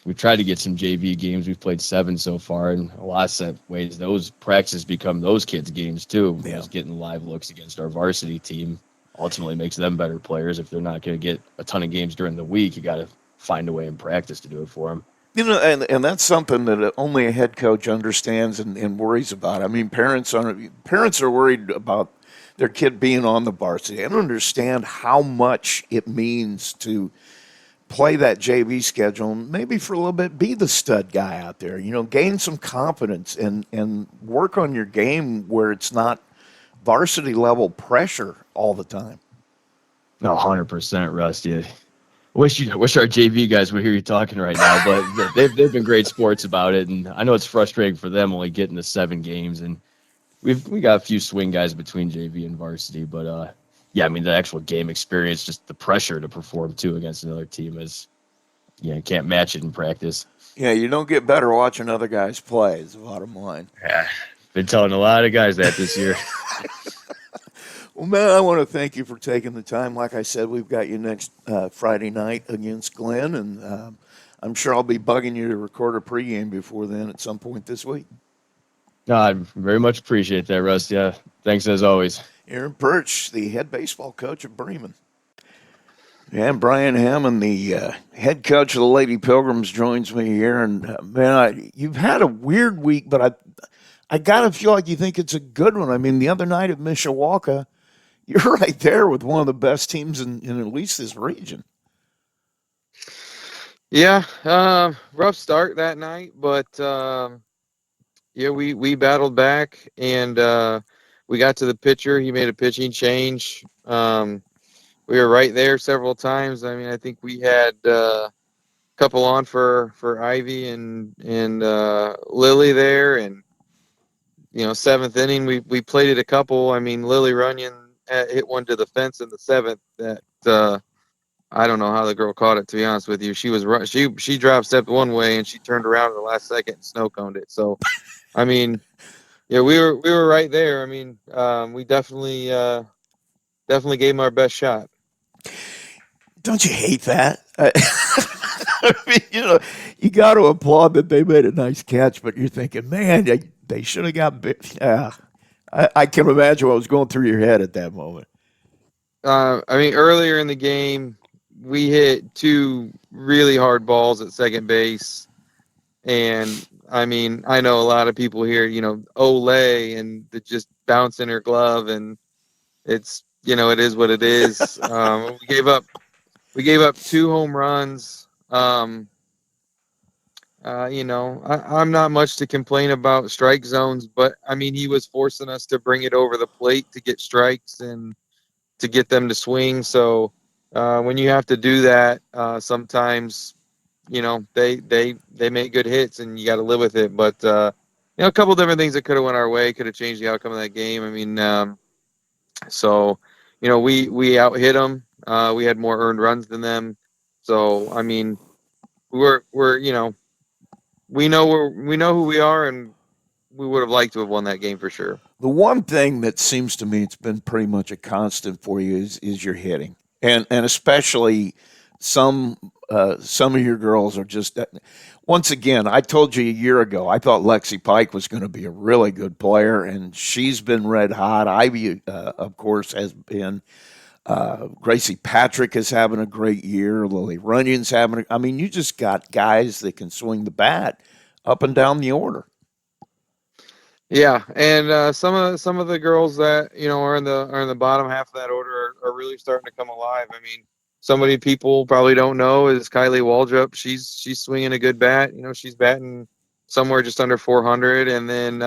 we've tried to get some JV games. We've played 7 so far, and a lot of ways those practices become those kids' games too. Yeah. Just getting live looks against our varsity team ultimately makes them better players. If they're not going to get a ton of games during the week, you got to find a way in practice to do it for them. And that's something that only a head coach understands and worries about. I mean, parents are worried about their kid being on the varsity. I don't understand how much it means to play that JV schedule and maybe for a little bit be the stud guy out there. Gain some confidence and work on your game where it's not varsity level pressure all the time. No, 100%, Rusty. Wish our JV guys would hear you talking right now, but they've been great sports about it, and I know it's frustrating for them only getting to 7 games, and we got a few swing guys between JV and varsity, but yeah, I mean the actual game experience, just the pressure to perform too against another team is, you can't match it in practice. Yeah, you don't get better watching other guys play, is the bottom line. Yeah, been telling a lot of guys that this year. Well, man, I want to thank you for taking the time. Like I said, we've got you next Friday night against Glenn, and I'm sure I'll be bugging you to record a pregame before then at some point this week. No, I very much appreciate that, Russ. Yeah, thanks as always. Aaron Perch, the head baseball coach of Bremen. And Brian Hammond, the head coach of the Lady Pilgrims, joins me here. And, man, you've had a weird week, but I got to feel like you think it's a good one. I mean, the other night at Mishawaka, you're right there with one of the best teams in at least this region. Yeah, rough start that night, but yeah, we battled back and we got to the pitcher. He made a pitching change. We were right there several times. I mean, I think we had a couple on for Ivy and Lily there, and 7th inning we played it a couple. I mean, Lily Runyon hit one to the fence in the 7th that I don't know how the girl caught it, to be honest with you. She drop stepped one way and she turned around in the last second and snow coned it. So, I mean, yeah, we were right there. I mean, we definitely gave them our best shot. Don't you hate that? I mean, you got to applaud that they made a nice catch, but you're thinking, man, they should have got bit. Yeah, I can imagine what was going through your head at that moment. I mean, earlier in the game, we hit 2 really hard balls at second base. And, I mean, I know a lot of people here, Olay and just bounce in her glove. And it's, it is what it is. We gave up 2 home runs. I'm not much to complain about strike zones, but, I mean, he was forcing us to bring it over the plate to get strikes and to get them to swing. So when you have to do that, sometimes, they make good hits and you got to live with it. But, a couple different things that could have went our way, could have changed the outcome of that game. I mean, we out hit them. We had more earned runs than them. So, I mean, we know who we are, and we would have liked to have won that game for sure. The one thing that seems to me it's been pretty much a constant for you is your hitting, and especially some of your girls are just. Once again, I told you a year ago I thought Lexi Pike was going to be a really good player, and she's been red hot. Ivy, of course, has been. Gracie Patrick is having a great year. Lily Runyon's having. I mean, you just got guys that can swing the bat up and down the order. Yeah, and some of the girls that are in the bottom half of that order are really starting to come alive. I mean, somebody people probably don't know is Kylie Waldrop. She's swinging a good bat. She's batting somewhere just under 400, and then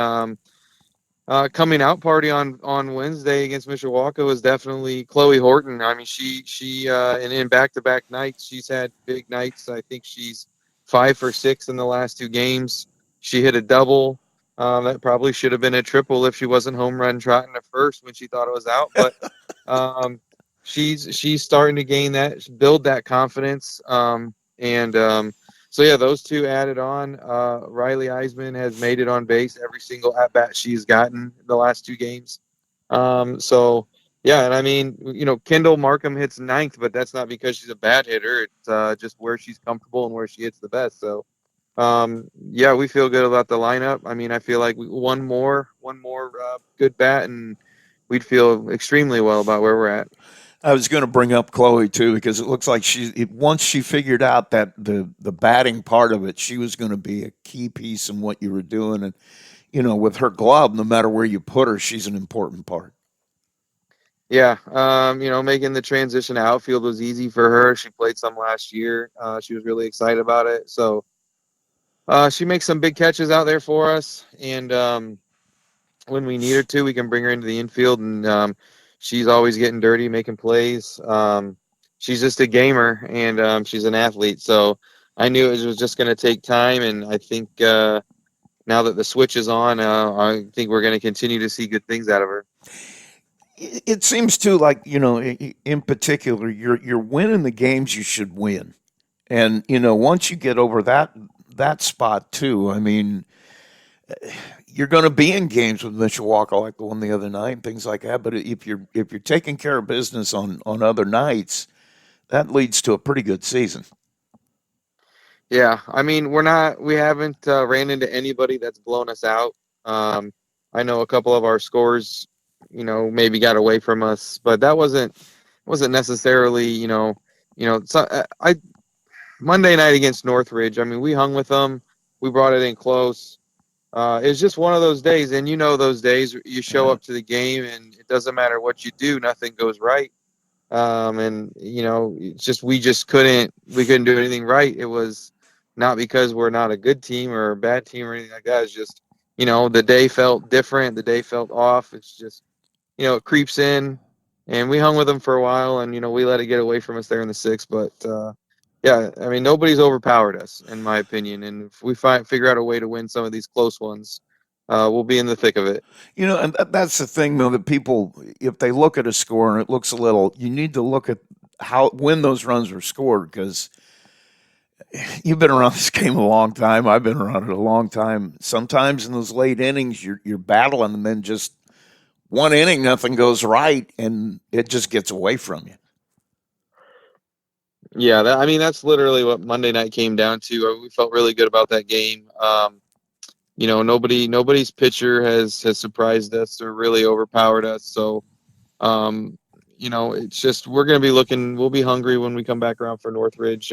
coming out party on Wednesday against Mishawaka was definitely Chloe Horton. I mean, she in back-to-back nights, she's had big nights. I think she's 5 for 6 in the last 2 games. She hit a double. That probably should have been a triple if she wasn't home run trotting at first when she thought it was out. But she's starting to build that confidence. So yeah, those 2 added on. Riley Eisman has made it on base every single at bat she's gotten in the last 2 games. So yeah, and I mean, Kendall Markham hits 9th, but that's not because she's a bad hitter. It's just where she's comfortable and where she hits the best. So. Yeah, we feel good about the lineup. I mean, I feel like one more good bat, and we'd feel extremely well about where we're at. I was going to bring up Chloe too because it looks like once she figured out that the batting part of it, she was going to be a key piece in what you were doing, and with her glove, no matter where you put her, she's an important part. Yeah, making the transition to outfield was easy for her. She played some last year. She was really excited about it. So she makes some big catches out there for us, and when we need her to, we can bring her into the infield, and she's always getting dirty, making plays. She's just a gamer, and she's an athlete. So I knew it was just going to take time, and I think now that the switch is on, I think we're going to continue to see good things out of her. It seems too like, in particular, you're winning the games you should win. And, once you get over that spot too, I mean, you're going to be in games with Mishawaka like the one the other night and things like that. But if you're taking care of business on other nights, that leads to a pretty good season. Yeah, I mean, we haven't ran into anybody that's blown us out. I know a couple of our scores, maybe got away from us, but that wasn't necessarily, so, Monday night against Northridge. I mean, we hung with them. We brought it in close. It's just one of those days, and those days you show Yeah. up to the game, and it doesn't matter what you do, nothing goes right. And it's just we couldn't do anything right. It was not because we're not a good team or a bad team or anything like that. It's just the day felt different. The day felt off. It's just it creeps in, and we hung with them for a while, and we let it get away from us there in the sixth. But yeah, I mean, nobody's overpowered us, in my opinion. And if we figure out a way to win some of these close ones, we'll be in the thick of it. And that's the thing, though, that people, if they look at a score and it looks a little, you need to look at when those runs were scored, because you've been around this game a long time. I've been around it a long time. Sometimes in those late innings, you're battling, and then just one inning, nothing goes right, and it just gets away from you. Yeah, I mean, that's literally what Monday night came down to. We felt really good about that game. Nobody's pitcher has surprised us or really overpowered us. So, it's just we're going to be looking. We'll be hungry when we come back around for Northridge.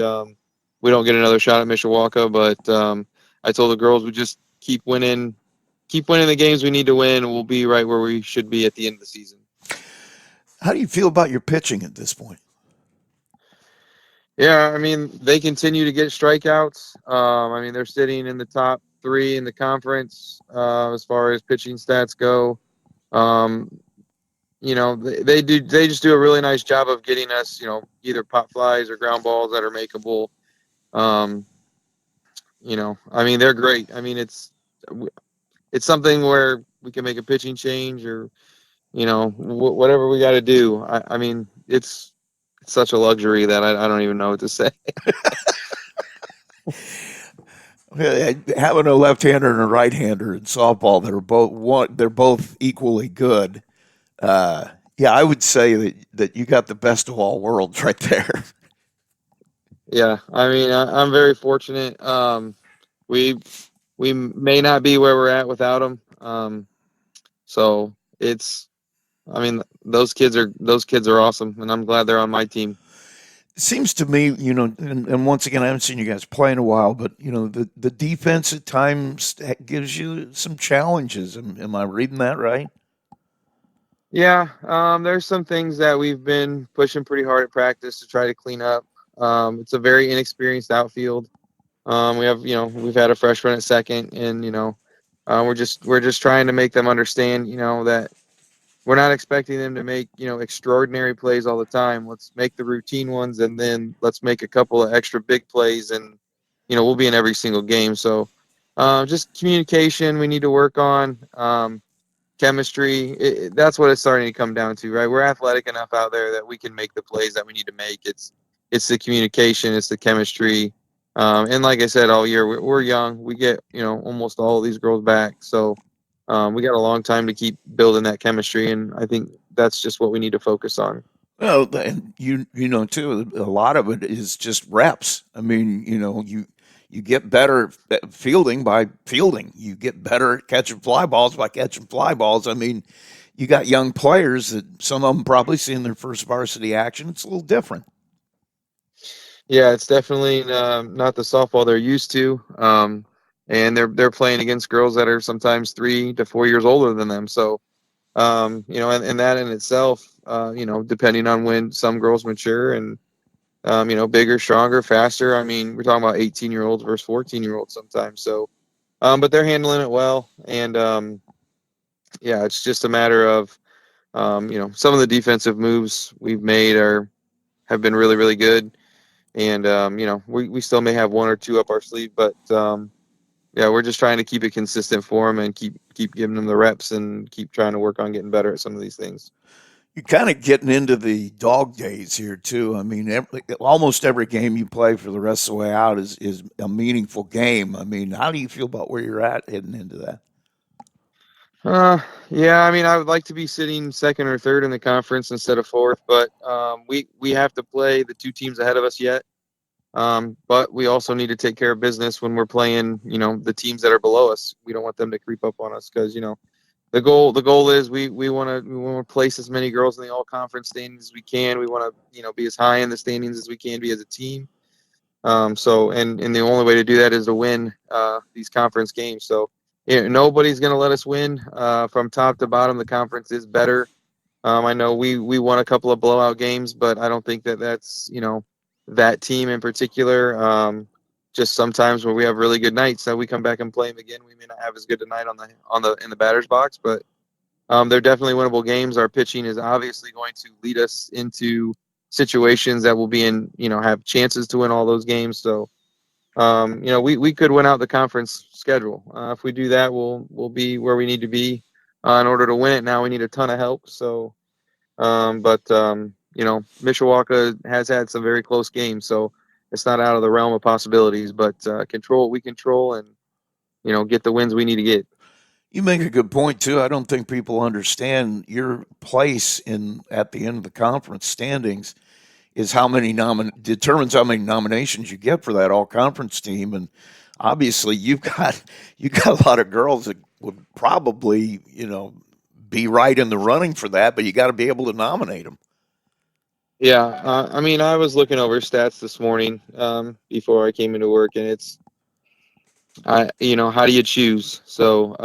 We don't get another shot at Mishawaka, but I told the girls we just keep winning the games we need to win, and we'll be right where we should be at the end of the season. How do you feel about your pitching at this point? Yeah, I mean, they continue to get strikeouts. I mean, they're sitting in the top 3 in the conference as far as pitching stats go. Um, they just do a really nice job of getting us, either pop flies or ground balls that are makeable. Um, I mean, they're great. I mean, it's something where we can make a pitching change or, whatever we got to do. I mean, it's such a luxury that I don't even know what to say. Having a left-hander and a right-hander in softball that are they're both equally good. Yeah, I would say that you got the best of all worlds right there. Yeah, I mean, I'm very fortunate. We may not be where we're at without them. So I mean, those kids are awesome, and I'm glad they're on my team. It seems to me, and once again, I haven't seen you guys play in a while, but the defense at times gives you some challenges. Am I reading that right? Yeah, there's some things that we've been pushing pretty hard at practice to try to clean up. It's a very inexperienced outfield. We've had a freshman at second, and we're just trying to make them understand, that we're not expecting them to make, extraordinary plays all the time. Let's make the routine ones, and then let's make a couple of extra big plays, and we'll be in every single game. So, just communication we need to work on. Chemistry, that's what it's starting to come down to, right? We're athletic enough out there that we can make the plays that we need to make. It's the communication, it's the chemistry, and like I said all year, we're young. We get almost all of these girls back, so we got a long time to keep building that chemistry, and I think that's just what we need to focus on. Well, and you know too, a lot of it is just reps. I mean, you get better at fielding by fielding. You get better at catching fly balls by catching fly balls. I mean, you got young players that some of them probably seeing their first varsity action. It's a little different. Yeah, it's definitely not the softball they're used to, and they're playing against girls that are sometimes 3 to 4 years older than them. So and that in itself, depending on when some girls mature and, bigger, stronger, faster. I mean, we're talking about 18-year-olds versus 14-year-olds sometimes. So, but they're handling it well. And, yeah, it's just a matter of, some of the defensive moves we've made have been really, really good. And, we still may have one or two up our sleeve, but, yeah, we're just trying to keep it consistent for them and keep giving them the reps and keep trying to work on getting better at some of these things. You're kind of getting into the dog days here too. I mean, almost every game you play for the rest of the way out is a meaningful game. I mean, how do you feel about where you're at heading into that? Yeah, I mean, I would like to be sitting second or third in the conference instead of fourth, but we have to play the two teams ahead of us yet. But we also need to take care of business when we're playing, the teams that are below us. We don't want them to creep up on us because, the goal is we want to place as many girls in the all conference standings as we can. We want to, be as high in the standings as we can be as a team. And the only way to do that is to win these conference games. So nobody's going to let us win from top to bottom. The conference is better. I know we won a couple of blowout games, but I don't think that's that team in particular. Just sometimes when we have really good nights that we come back and play them again, we may not have as good a night in the batter's box, but they're definitely winnable games. Our pitching is obviously going to lead us into situations that will be have chances to win all those games. So we could win out the conference schedule. If we do that, we'll be where we need to be in order to win it. Now we need a ton of help. So, Mishawaka has had some very close games, so it's not out of the realm of possibilities. But control what we control, and get the wins we need to get. You make a good point too. I don't think people understand your place at the end of the conference standings is determines how many nominations you get for that all conference team. And obviously you've got a lot of girls that would probably, be right in the running for that, but you got to be able to nominate them. Yeah, I mean, I was looking over stats this morning before I came into work, and how do you choose? So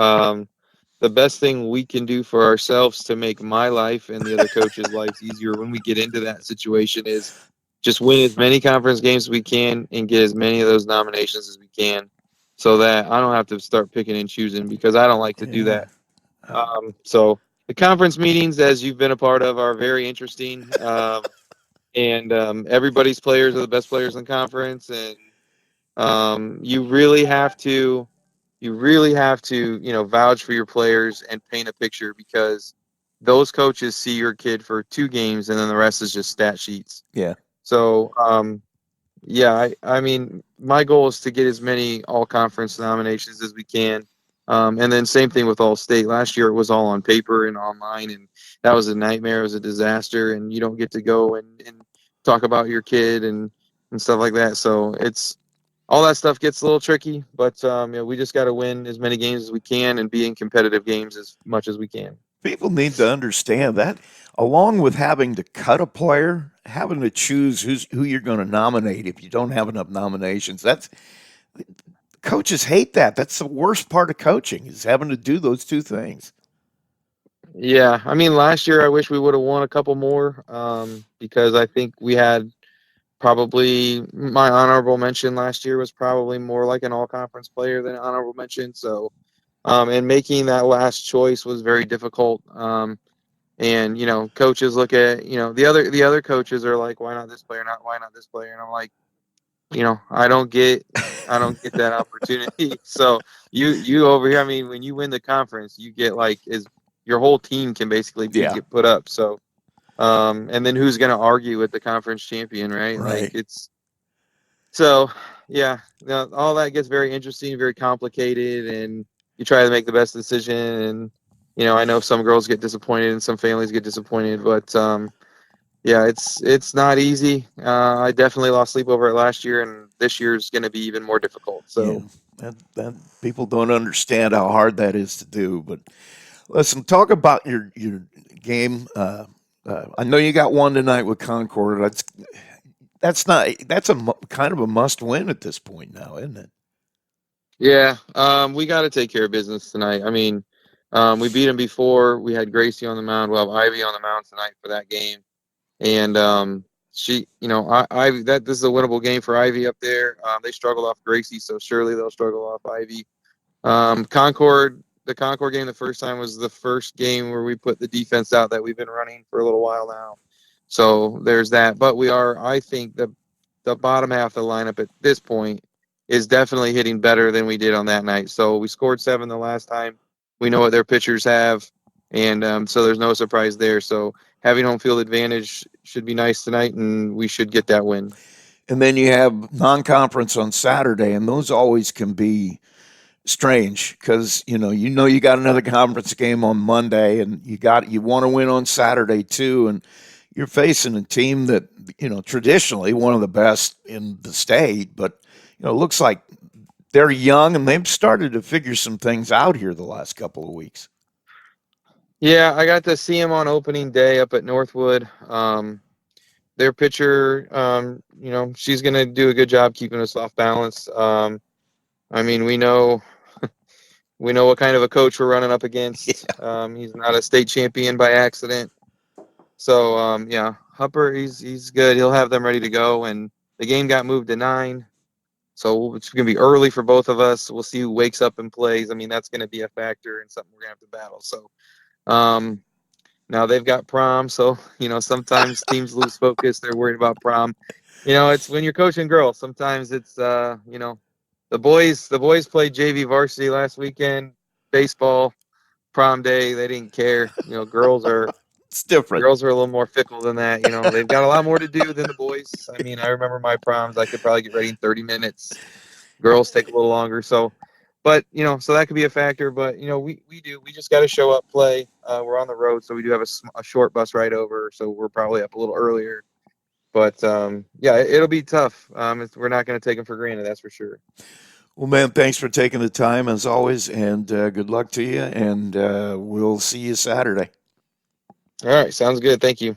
the best thing we can do for ourselves to make my life and the other coaches' lives easier when we get into that situation is just win as many conference games as we can and get as many of those nominations as we can, so that I don't have to start picking and choosing because I don't like to do that. So the conference meetings, as you've been a part of, are very interesting. And everybody's players are the best players in the conference, and you really have to vouch for your players and paint a picture because those coaches see your kid for 2 games and then the rest is just stat sheets. Yeah. So yeah, I mean, my goal is to get as many all conference nominations as we can. And then same thing with all state. Last year it was all on paper and online, and that was a nightmare. It was a disaster, and you don't get to go and talk about your kid and stuff like that. So it's all that stuff gets a little tricky, but we just got to win as many games as we can and be in competitive games as much as we can. People need to understand that, along with having to cut a player, having to choose who you're going to nominate if you don't have enough nominations. Coaches hate that. That's the worst part of coaching is having to do those two things. Yeah, I mean, last year I wish we would have won a couple more because I think we had probably my honorable mention last year was probably more like an all conference player than an honorable mention. So, and making that last choice was very difficult. And coaches look at the other coaches are like, why not this player? Why not this player? And I'm like, I don't get that opportunity. So you over here, I mean, when you win the conference, you get your whole team can basically get put up. So, and then who's going to argue with the conference champion, right? Right. Yeah, all that gets very interesting, very complicated, and you try to make the best decision. And, I know some girls get disappointed and some families get disappointed, but, yeah, it's not easy. I definitely lost sleep over it last year, and this year is going to be even more difficult. So, that people don't understand how hard that is to do. But listen, talk about your game. I know you got one tonight with Concord. That's kind of a must win at this point now, isn't it? yeah, we got to take care of business tonight. I mean, We beat them before. We had Gracie on the mound. We'll have Ivy on the mound tonight for that game. And she, Ivy, this is a winnable game for Ivy up there. They struggled off Gracie, so surely they'll struggle off Ivy. The Concord game the first time was the first game where we put the defense out that we've been running for a little while now. So there's that. But I think the bottom half of the lineup at this point is definitely hitting better than we did on that night. So we scored 7 the last time. We know what their pitchers have, and so there's no surprise there. So having home field advantage should be nice tonight, and we should get that win. And then you have non-conference on Saturday, and those always can be strange because you got another conference game on Monday, and you want to win on Saturday too, and you're facing a team that traditionally one of the best in the state, but it looks like they're young and they've started to figure some things out here the last couple of weeks. Yeah, I got to see him on opening day up at Northwood. Their pitcher, she's going to do a good job keeping us off balance. We know what kind of a coach we're running up against. Yeah. He's not a state champion by accident. So, Hupper, he's good. He'll have them ready to go. And the game got moved to 9. So it's going to be early for both of us. We'll see who wakes up and plays. That's going to be a factor and something we're going to have to battle. So now they've got prom. So, sometimes teams lose focus. They're worried about prom. It's when you're coaching girls. Sometimes it's, the boys played JV varsity last weekend, baseball, prom day. They didn't care. Girls are it's different. Girls are a little more fickle than that. They've got a lot more to do than the boys. I remember my proms. I could probably get ready in 30 minutes. Girls take a little longer. So that could be a factor. But, we just got to show up, play. We're on the road, so we do have a short bus ride over. So we're probably up a little earlier. But, it'll be tough. We're not going to take them for granted, that's for sure. Well, man, thanks for taking the time as always, and good luck to you. And we'll see you Saturday. All right, sounds good. Thank you.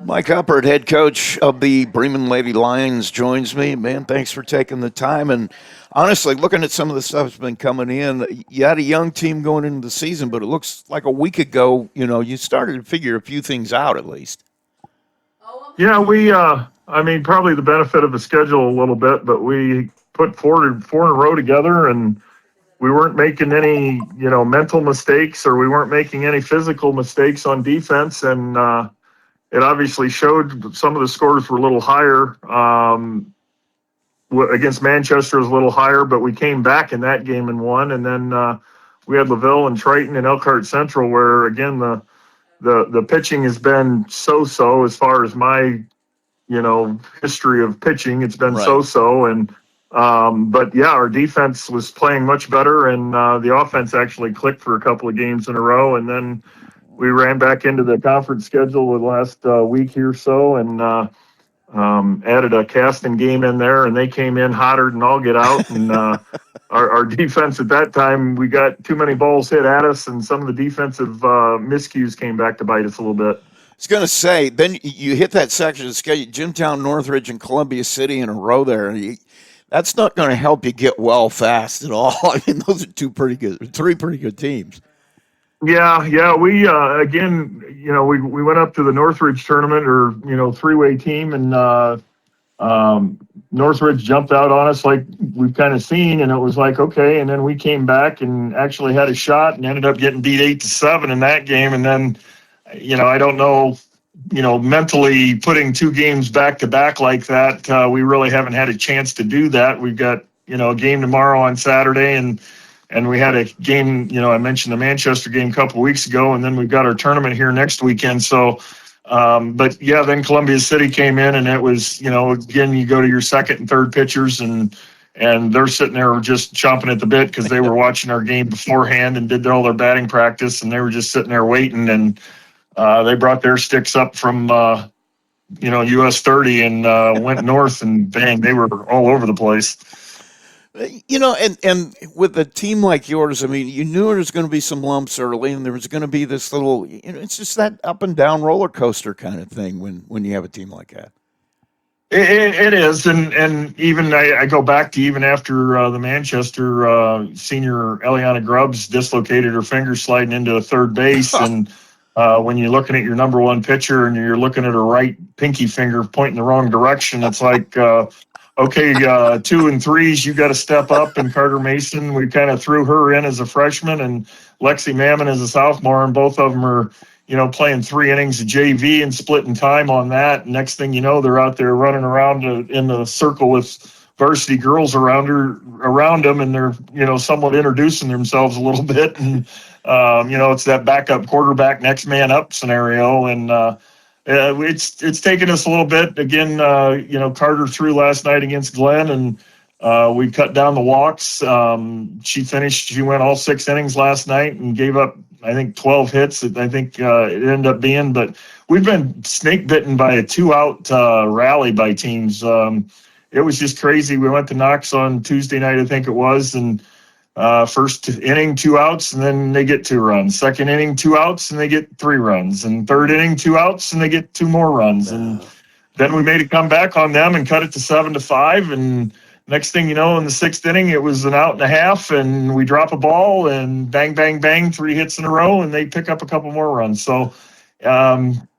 Mike Huppert, head coach of the Bremen Lady Lions, joins me. Man, thanks for taking the time. And honestly, looking at some of the stuff that's been coming in, you had a young team going into the season, but it looks like a week ago, you started to figure a few things out at least. Yeah, we, probably the benefit of the schedule a little bit, but we put four in a row together, and we weren't making any, mental mistakes, or we weren't making any physical mistakes on defense. And it obviously showed. Some of the scores were a little higher. Against Manchester was a little higher, but we came back in that game and won. And then we had LaVille and Triton and Elkhart Central, where, again, the pitching has been so-so as far as my, history of pitching. It's been right. So-so. And but yeah, our defense was playing much better, and the offense actually clicked for a couple of games in a row. And then we ran back into the conference schedule the last week here or so, and added a Caston game in there, and they came in hotter than all get out. And our defense at that time, we got too many balls hit at us, and some of the defensive miscues came back to bite us a little bit. I was going to say, then you hit that section of schedule, Jimtown, Northridge, and Columbia City in a row there. That's not going to help you get well fast at all. Those are three pretty good teams. Yeah. We again, we went up to the Northridge tournament, or three-way team, and Northridge jumped out on us like we've kind of seen, and it was like, okay. And then we came back and actually had a shot and ended up getting beat 8-7 in that game. And then, I don't know, mentally putting 2 games back to back like that, we really haven't had a chance to do that. We've got, a game tomorrow on Saturday, and we had a game, I mentioned the Manchester game a couple of weeks ago, and then we've got our tournament here next weekend. So, but yeah, then Columbia City came in, and it was, again, you go to your second and third pitchers, and they're sitting there just chomping at the bit because they were watching our game beforehand and did all their batting practice, and they were just sitting there waiting, and they brought their sticks up from, US 30 and went north, and bang, they were all over the place. And with a team like yours, you knew there was going to be some lumps early, and there was going to be this little, it's just that up and down roller coaster kind of thing when you have a team like that. It is, and even I go back to even after the Manchester senior Eliana Grubbs dislocated her finger sliding into third base, and when you're looking at your number one pitcher and you're looking at her right pinky finger pointing the wrong direction, it's like, okay, 2 and 3s, you got to step up. And Carter Mason, we kind of threw her in as a freshman, and Lexi Mammon as a sophomore, and both of them are playing 3 innings of JV and splitting time on that. Next thing you know, they're out there running around in the circle with varsity girls around them, and they're, somewhat introducing themselves a little bit. And, it's that backup quarterback, next man up scenario. And it's taken us a little bit. Again, Carter threw last night against Glenn, and we cut down the walks. She went all 6 innings last night and gave up, I think, 12 hits. I think it ended up being, but we've been snake bitten by a 2-out rally by teams. It was just crazy. We went to Knox on Tuesday night, I think it was, and first inning, 2 outs, and then they get 2 runs. Second inning, 2 outs, and they get 3 runs. And third inning, 2 outs, and they get 2 more runs. And then we made a comeback on them and cut it to 7-5. And next thing you know, in the 6th inning, it was an out and a half, and we drop a ball, and bang, bang, bang, 3 hits in a row, and they pick up a couple more runs. So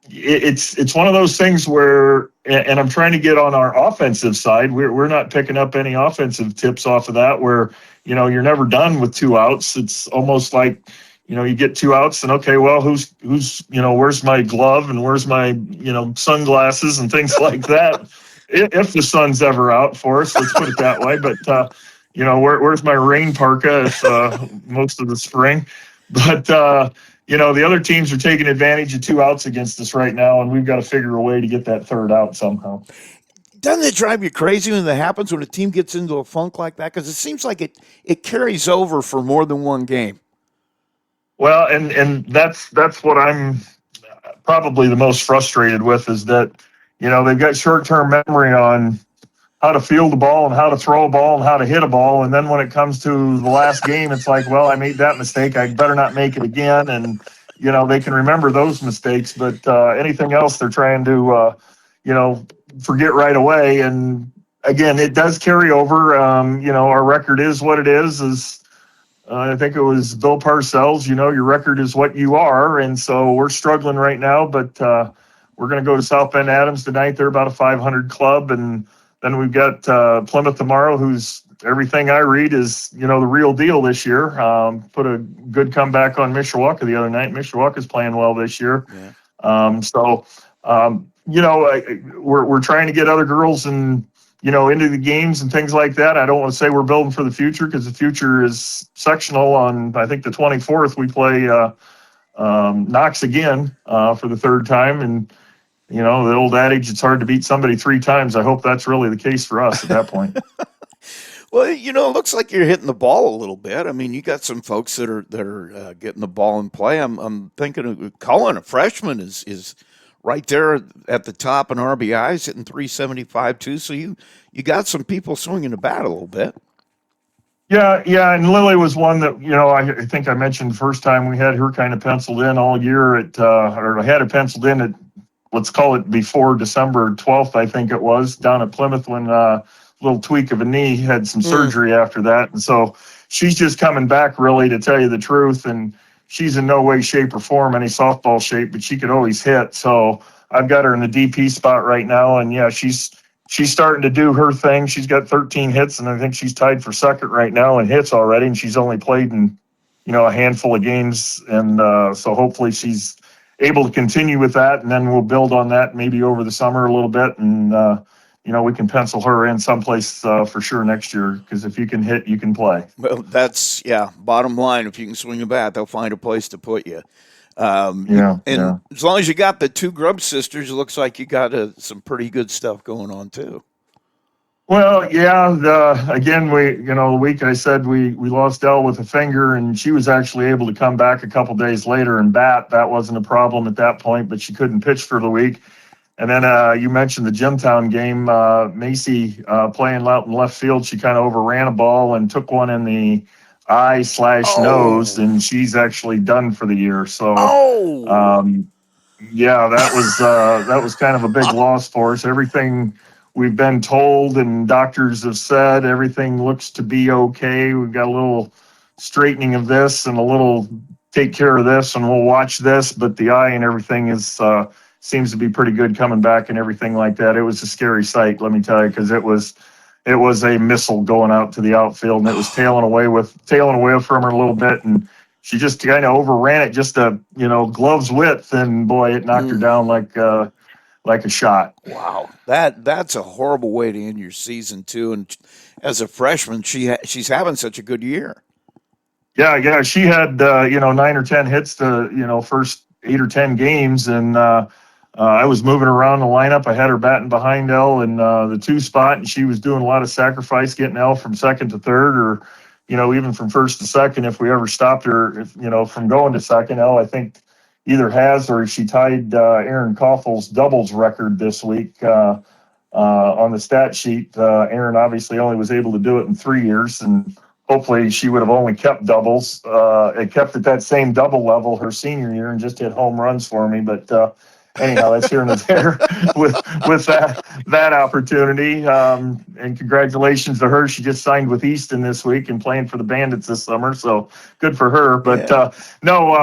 it's one of those things where, and I'm trying to get on our offensive side. We're not picking up any offensive tips off of that, where you're never done with 2 outs. It's almost like you get 2 outs, and okay, well, who's where's my glove and where's my sunglasses and things like that. If the sun's ever out for us, let's put it that way. But where's my rain parka if most of the spring? But the other teams are taking advantage of 2 outs against us right now, and we've got to figure a way to get that 3rd out somehow. Doesn't it drive you crazy when that happens, when a team gets into a funk like that? Because it seems like it carries over for more than one game. Well, and that's what I'm probably the most frustrated with, is that they've got short-term memory on how to field the ball and how to throw a ball and how to hit a ball, and then when it comes to the last game, it's like, well, I made that mistake, I better not make it again. And they can remember those mistakes, but anything else they're trying to forget right away. And again, it does carry over. Our record is what it is I think it was Bill Parcells, your record is what you are. And so we're struggling right now, but we're going to go to South Bend Adams tonight. They're about a 500 club. And then we've got Plymouth tomorrow, who's, everything I read, is, the real deal this year. Put a good comeback on Mishawaka the other night. Mishawaka's playing well this year. Yeah. We're trying to get other girls into the games and things like that. I don't want to say we're building for the future, because the future is sectional. On, I think, the 24th, we play Knox again for the 3rd time. And, the old adage, it's hard to beat somebody 3 times. I hope that's really the case for us at that point. Well, it looks like you're hitting the ball a little bit. I mean, you got some folks that are getting the ball in play. I'm thinking of Cullen, a freshman, is right there at the top in RBIs, hitting 375 too. So you got some people swinging the bat a little bit. Yeah, and Lily was one that, I think I mentioned the first time we had her kind of penciled in all year or I had it penciled in at, let's call it before December 12th, I think it was, down at Plymouth, when a little tweak of a knee, had some surgery after that. And so she's just coming back, really, to tell you the truth. And she's in no way, shape, or form any softball shape, but she could always hit. So I've got her in the DP spot right now. And yeah, she's starting to do her thing. She's got 13 hits, and I think she's tied for 2nd right now in hits already. And she's only played in, a handful of games. And so hopefully she's able to continue with that. And then we'll build on that maybe over the summer a little bit. And, we can pencil her in someplace for sure next year, because if you can hit, you can play. Well, that's, bottom line. If you can swing a bat, they'll find a place to put you. As long as you got the 2 Grubb sisters, it looks like you got some pretty good stuff going on too. Well, yeah. Again, the week I said we lost Elle with a finger, and she was actually able to come back a couple days later and bat. That wasn't a problem at that point, but she couldn't pitch for the week. And then you mentioned the Jimtown game. Macy playing out in left field, she kind of overran a ball and took one in the eye/nose, and she's actually done for the year. So, that was kind of a big loss for us. Everything we've been told and doctors have said everything looks to be okay. We've got a little straightening of this and a little take care of this, and we'll watch this. But the eye and everything is seems to be pretty good coming back and everything like that. It was a scary sight, let me tell you, because it was a missile going out to the outfield, and it was tailing away from her a little bit, and she just kind of overran it just a glove's width, and boy, it knocked her down like a shot. Wow, that's a horrible way to end your season too. And as a freshman, she's having such a good year. Yeah, she had 9 or 10 hits to first 8 or 10 games, and I was moving around the lineup. I had her batting behind Elle in the 2 spot, and she was doing a lot of sacrifice, getting Elle from second to third, or even from first to second. If we ever stopped her, from going to second, Elle, I think, either has or she tied Aaron Koffel's doubles record this week on the stat sheet. Aaron obviously only was able to do it in 3 years, and hopefully she would have only kept doubles. It kept at that same double level her senior year and just hit home runs for me. But anyhow, that's here and there with that opportunity. And congratulations to her. She just signed with Easton this week and playing for the Bandits this summer. So good for her. But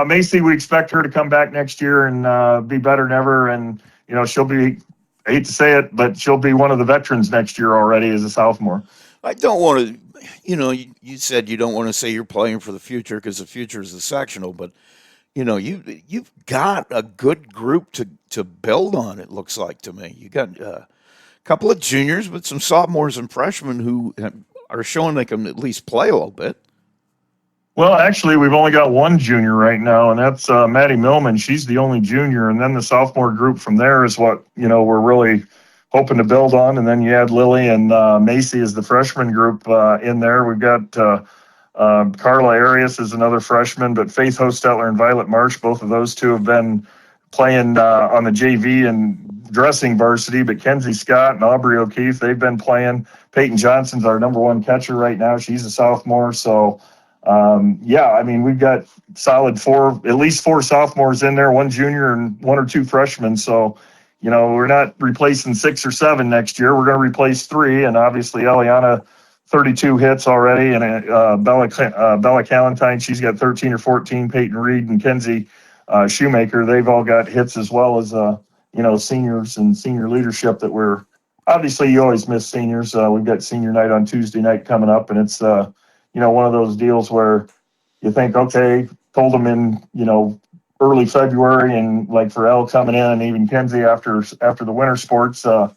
Macy, we expect her to come back next year and be better than ever. And, she'll be, I hate to say it, but she'll be one of the veterans next year already as a sophomore. I don't want to, you said you don't want to say you're playing for the future because the future is the sectional, but you've got a good group to build on. It looks like to me. You got a couple of juniors, but some sophomores and freshmen who are showing they can at least play a little bit. Well, actually, we've only got one junior right now, and that's Maddie Millman. She's the only junior, and then the sophomore group from there is what we're really hoping to build on. And then you add Lily and Macy as the freshman group in there. We've got Carla Arias is another freshman, but Faith Hostetler and Violet Marsh, both of those two have been playing on the JV and dressing varsity. But Kenzie Scott and Aubrey O'Keefe, they've been playing. Peyton Johnson's our number 1 catcher right now. She's a sophomore. So, we've got solid at least 4 sophomores in there, 1 junior and 1 or 2 freshmen. So, we're not replacing 6 or 7 next year. We're going to replace 3, and obviously Eliana, 32 hits already, and Bella Callentine, she's got 13 or 14. Peyton Reed and Kenzie Shoemaker, they've all got hits, as well as seniors and senior leadership that we're obviously, you always miss seniors. We've got senior night on Tuesday night coming up, and it's one of those deals where you think, okay, told them in early February, and like for Elle coming in, and even Kenzie after the winter sports, hey,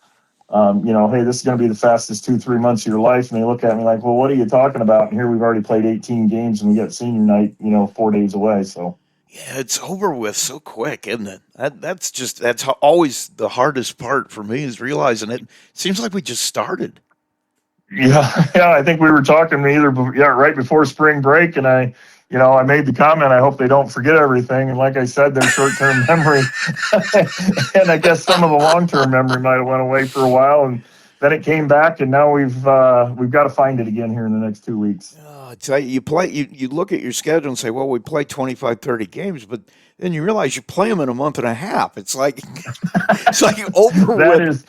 this is going to be the fastest 2-3 months of your life. And they look at me like, well, what are you talking about? And here we've already played 18 games, and we got senior night, 4 days away. So yeah, it's over with so quick, isn't it? That's always the hardest part for me, is realizing it seems like we just started. Yeah, I think we were talking right before spring break, and I made the comment, I hope they don't forget everything. And like I said, their short-term memory, and I guess some of the long-term memory might have went away for a while, and then it came back, and now we've got to find it again here in the next 2 weeks. I tell you, you look at your schedule and say, well, we play 25, 30 games, but then you realize you play them in a month and a half. It's like over with.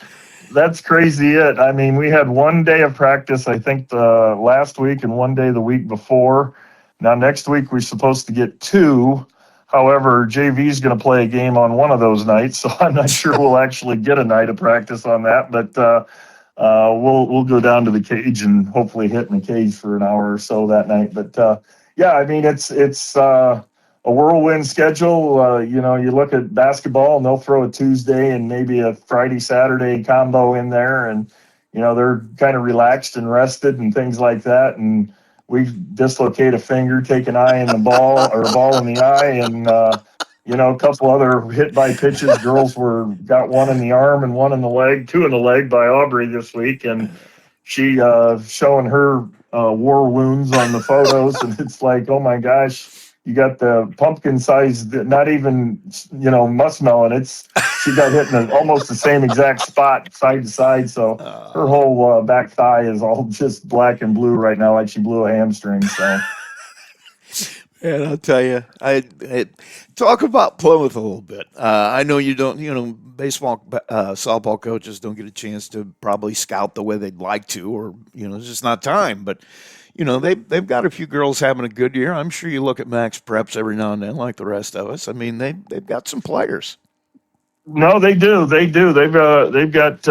That's crazy. I mean, we had 1 day of practice, I think, the last week, and 1 day the week before. Now, next week, we're supposed to get 2. However, JV is going to play a game on one of those nights, so I'm not sure we'll actually get a night of practice on that. But we'll go down to the cage and hopefully hit in the cage for an hour or so that night. But it's a whirlwind schedule. You look at basketball, and they'll throw a Tuesday and maybe a Friday, Saturday combo in there, and they're kind of relaxed and rested and things like that. And we dislocate a finger, take an eye in the ball, or a ball in the eye, and a couple other hit by pitches. Girls got 1 in the arm and 1 in the leg, 2 in the leg by Aubrey this week, and she showing her war wounds on the photos, and it's like, oh my gosh, you got the pumpkin size, not even muskmelon. She got hit in almost the same exact spot, side to side. So her whole back thigh is all just black and blue right now, like she blew a hamstring. So And I'll tell you, I talk about Plymouth a little bit. I know you don't, baseball, softball coaches don't get a chance to probably scout the way they'd like to, or it's just not time. But they've got a few girls having a good year. I'm sure you look at Max Preps every now and then, like the rest of us. I mean, they've got some players. No, they do. They do. They've got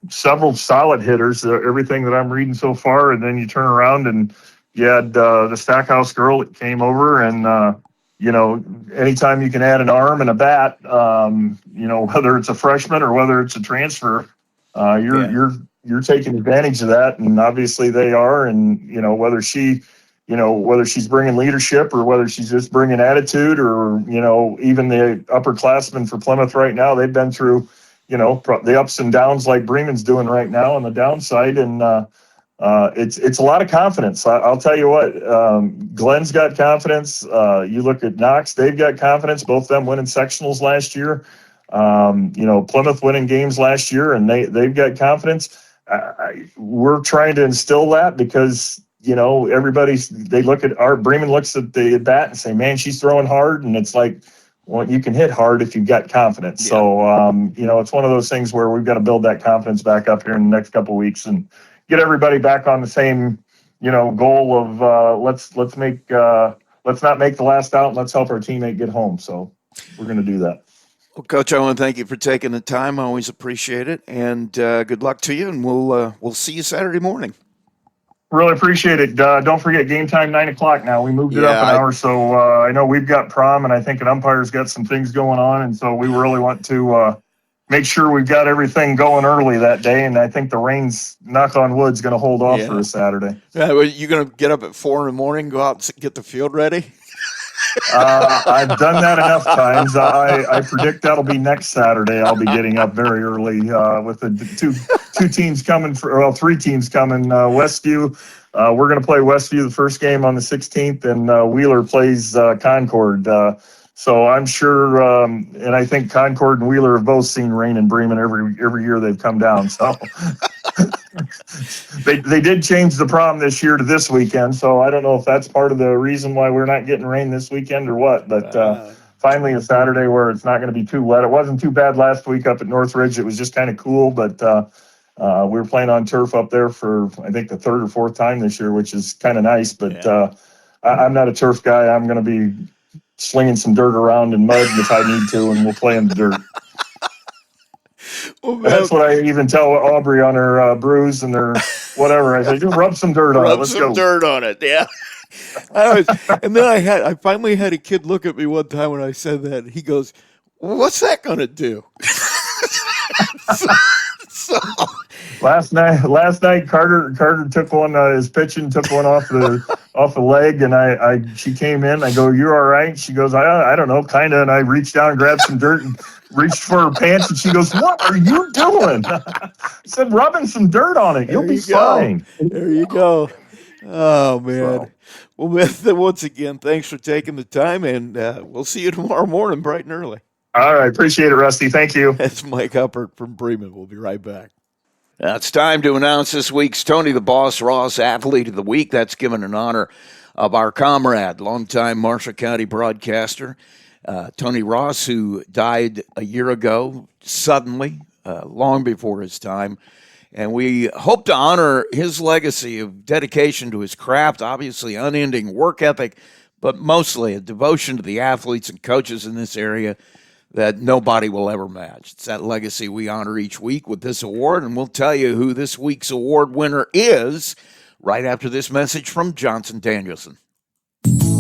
several solid hitters. Everything that I'm reading so far, and then you turn around and you had the Stackhouse girl that came over, and anytime you can add an arm and a bat, whether it's a freshman or whether it's a transfer, you're taking advantage of that, and obviously they are. And whether she's bringing leadership or whether she's just bringing attitude, or even the upperclassmen for Plymouth right now, they've been through the ups and downs like Bremen's doing right now on the downside, and it's a lot of confidence. I'll tell you what, Glenn's got confidence. You look at Knox, they've got confidence. Both of them winning sectionals last year. Plymouth winning games last year, and they've got confidence. We're trying to instill that because they look at Bremen looks at the bat and say, man, she's throwing hard, and it's like, well, you can hit hard if you've got confidence. Yeah. So it's one of those things where we've got to build that confidence back up here in the next couple of weeks and get everybody back on the same, goal of let's not make the last out, and let's help our teammate get home. So we're going to do that. Well, Coach, I want to thank you for taking the time. I always appreciate it, and good luck to you. And we'll see you Saturday morning. Really appreciate it. Don't forget game time 9:00 now. We moved it up an hour, so I know we've got prom, and I think an umpire's got some things going on, and so we really want to make sure we've got everything going early that day. And I think the rain's, knock on wood, is going to hold off for a Saturday. Yeah, well, you going to get up at 4 a.m, go out and get the field ready? I've done that enough times. I predict that'll be next Saturday. I'll be getting up very early with the three teams coming. Westview. We're going to play Westview the first game on the 16th, and Wheeler plays Concord. So I'm sure, and I think Concord and Wheeler have both seen rain in Bremen every year they've come down. So they did change the prom this year to this weekend. So I don't know if that's part of the reason why we're not getting rain this weekend or what. But finally a Saturday where it's not going to be too wet. It wasn't too bad last week up at Northridge. It was just kind of cool, but we were playing on turf up there for, I think, the third or fourth time this year, which is kind of nice. But I'm not a turf guy. I'm going to be slinging some dirt around in mud if I need to, and we'll play in the dirt. Well, that's what I even tell Aubrey on her bruise and her whatever. I say, just rub some dirt on it. Let's go. Rub some dirt on it, yeah. And then I finally had a kid look at me one time when I said that. He goes, "What's that going to do?" so last night Carter took one. His pitching took one off the leg, and she came in. I go, "You're all right?" She goes, I don't know, kind of. And I reached down and grabbed some dirt and reached for her pants, and she goes, "What are you doing?" I said, "Rubbing some dirt on it. You'll be fine." There you go. Oh, man. Well, once again, thanks for taking the time, and we'll see you tomorrow morning, bright and early. All right. Appreciate it, Rusty. Thank you. That's Mike Huppert from Bremen. We'll be right back. Now it's time to announce this week's Tony the Boss Ross Athlete of the Week. That's given in honor of our comrade, longtime Marshall County broadcaster, Tony Ross, who died a year ago, suddenly, long before his time. And we hope to honor his legacy of dedication to his craft, obviously unending work ethic, but mostly a devotion to the athletes and coaches in this area that nobody will ever match. It's that legacy we honor each week with this award, and we'll tell you who this week's award winner is right after this message from Johnson Danielson.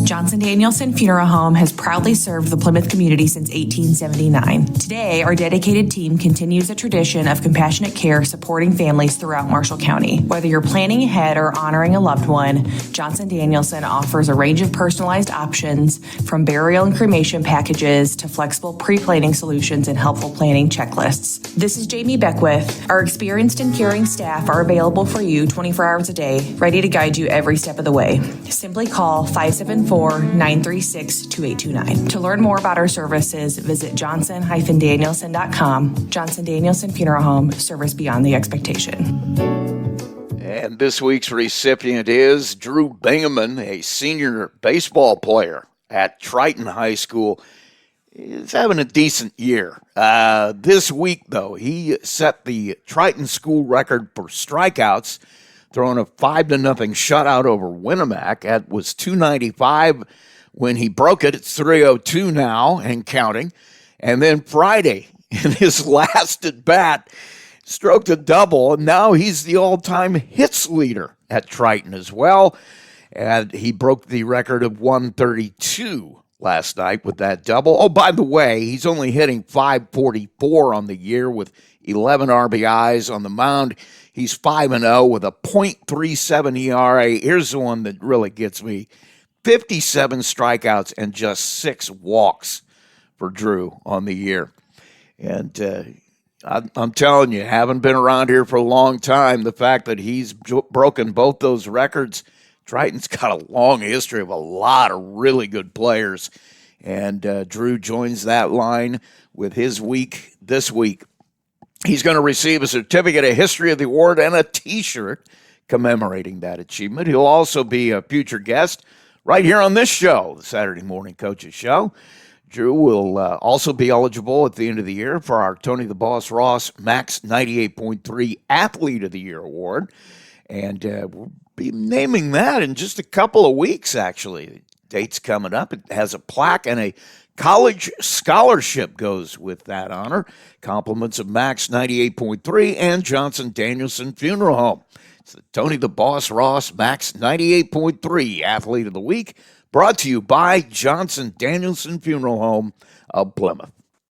Johnson Danielson Funeral Home has proudly served the Plymouth community since 1879. Today, our dedicated team continues a tradition of compassionate care supporting families throughout Marshall County. Whether you're planning ahead or honoring a loved one, Johnson Danielson offers a range of personalized options, from burial and cremation packages to flexible pre-planning solutions and helpful planning checklists. This is Jamie Beckwith. Our experienced and caring staff are available for you 24 hours a day, ready to guide you every step of the way. Simply call 574-936-2829. To learn more about our services, visit johnson-danielson.com. Johnson Danielson Funeral Home, service beyond the expectation. And this week's recipient is Drew Bingaman, a senior baseball player at Triton High School is having a decent year. This week, though, he set the Triton school record for strikeouts, throwing a 5-0 shutout over Winnemac. That was 295 when he broke it. It's 302 now and counting. And then Friday, in his last at bat, stroked a double, and now he's the all-time hits leader at Triton as well. And he broke the record of 132 last night with that double. Oh, by the way, he's only hitting .544 on the year with 11 RBIs on the mound. He's 5-0 with a .37 ERA. Here's the one that really gets me. 57 strikeouts and just 6 walks for Drew on the year. And I'm telling you, haven't been around here for a long time. The fact that he's broken both those records, Triton's got a long history of a lot of really good players. And Drew joins that line with his week this week. He's going to receive a certificate of history of the award and a T-shirt commemorating that achievement. He'll also be a future guest right here on this show, the Saturday Morning Coaches Show. Drew will also be eligible at the end of the year for our Tony the Boss Ross Max 98.3 Athlete of the Year Award. And we'll be naming that in just a couple of weeks, actually. The date's coming up. It has a plaque and a college scholarship goes with that honor. Compliments of Max 98.3 and Johnson Danielson Funeral Home. It's the Tony the Boss Ross Max 98.3 Athlete of the Week, brought to you by Johnson Danielson Funeral Home of Plymouth.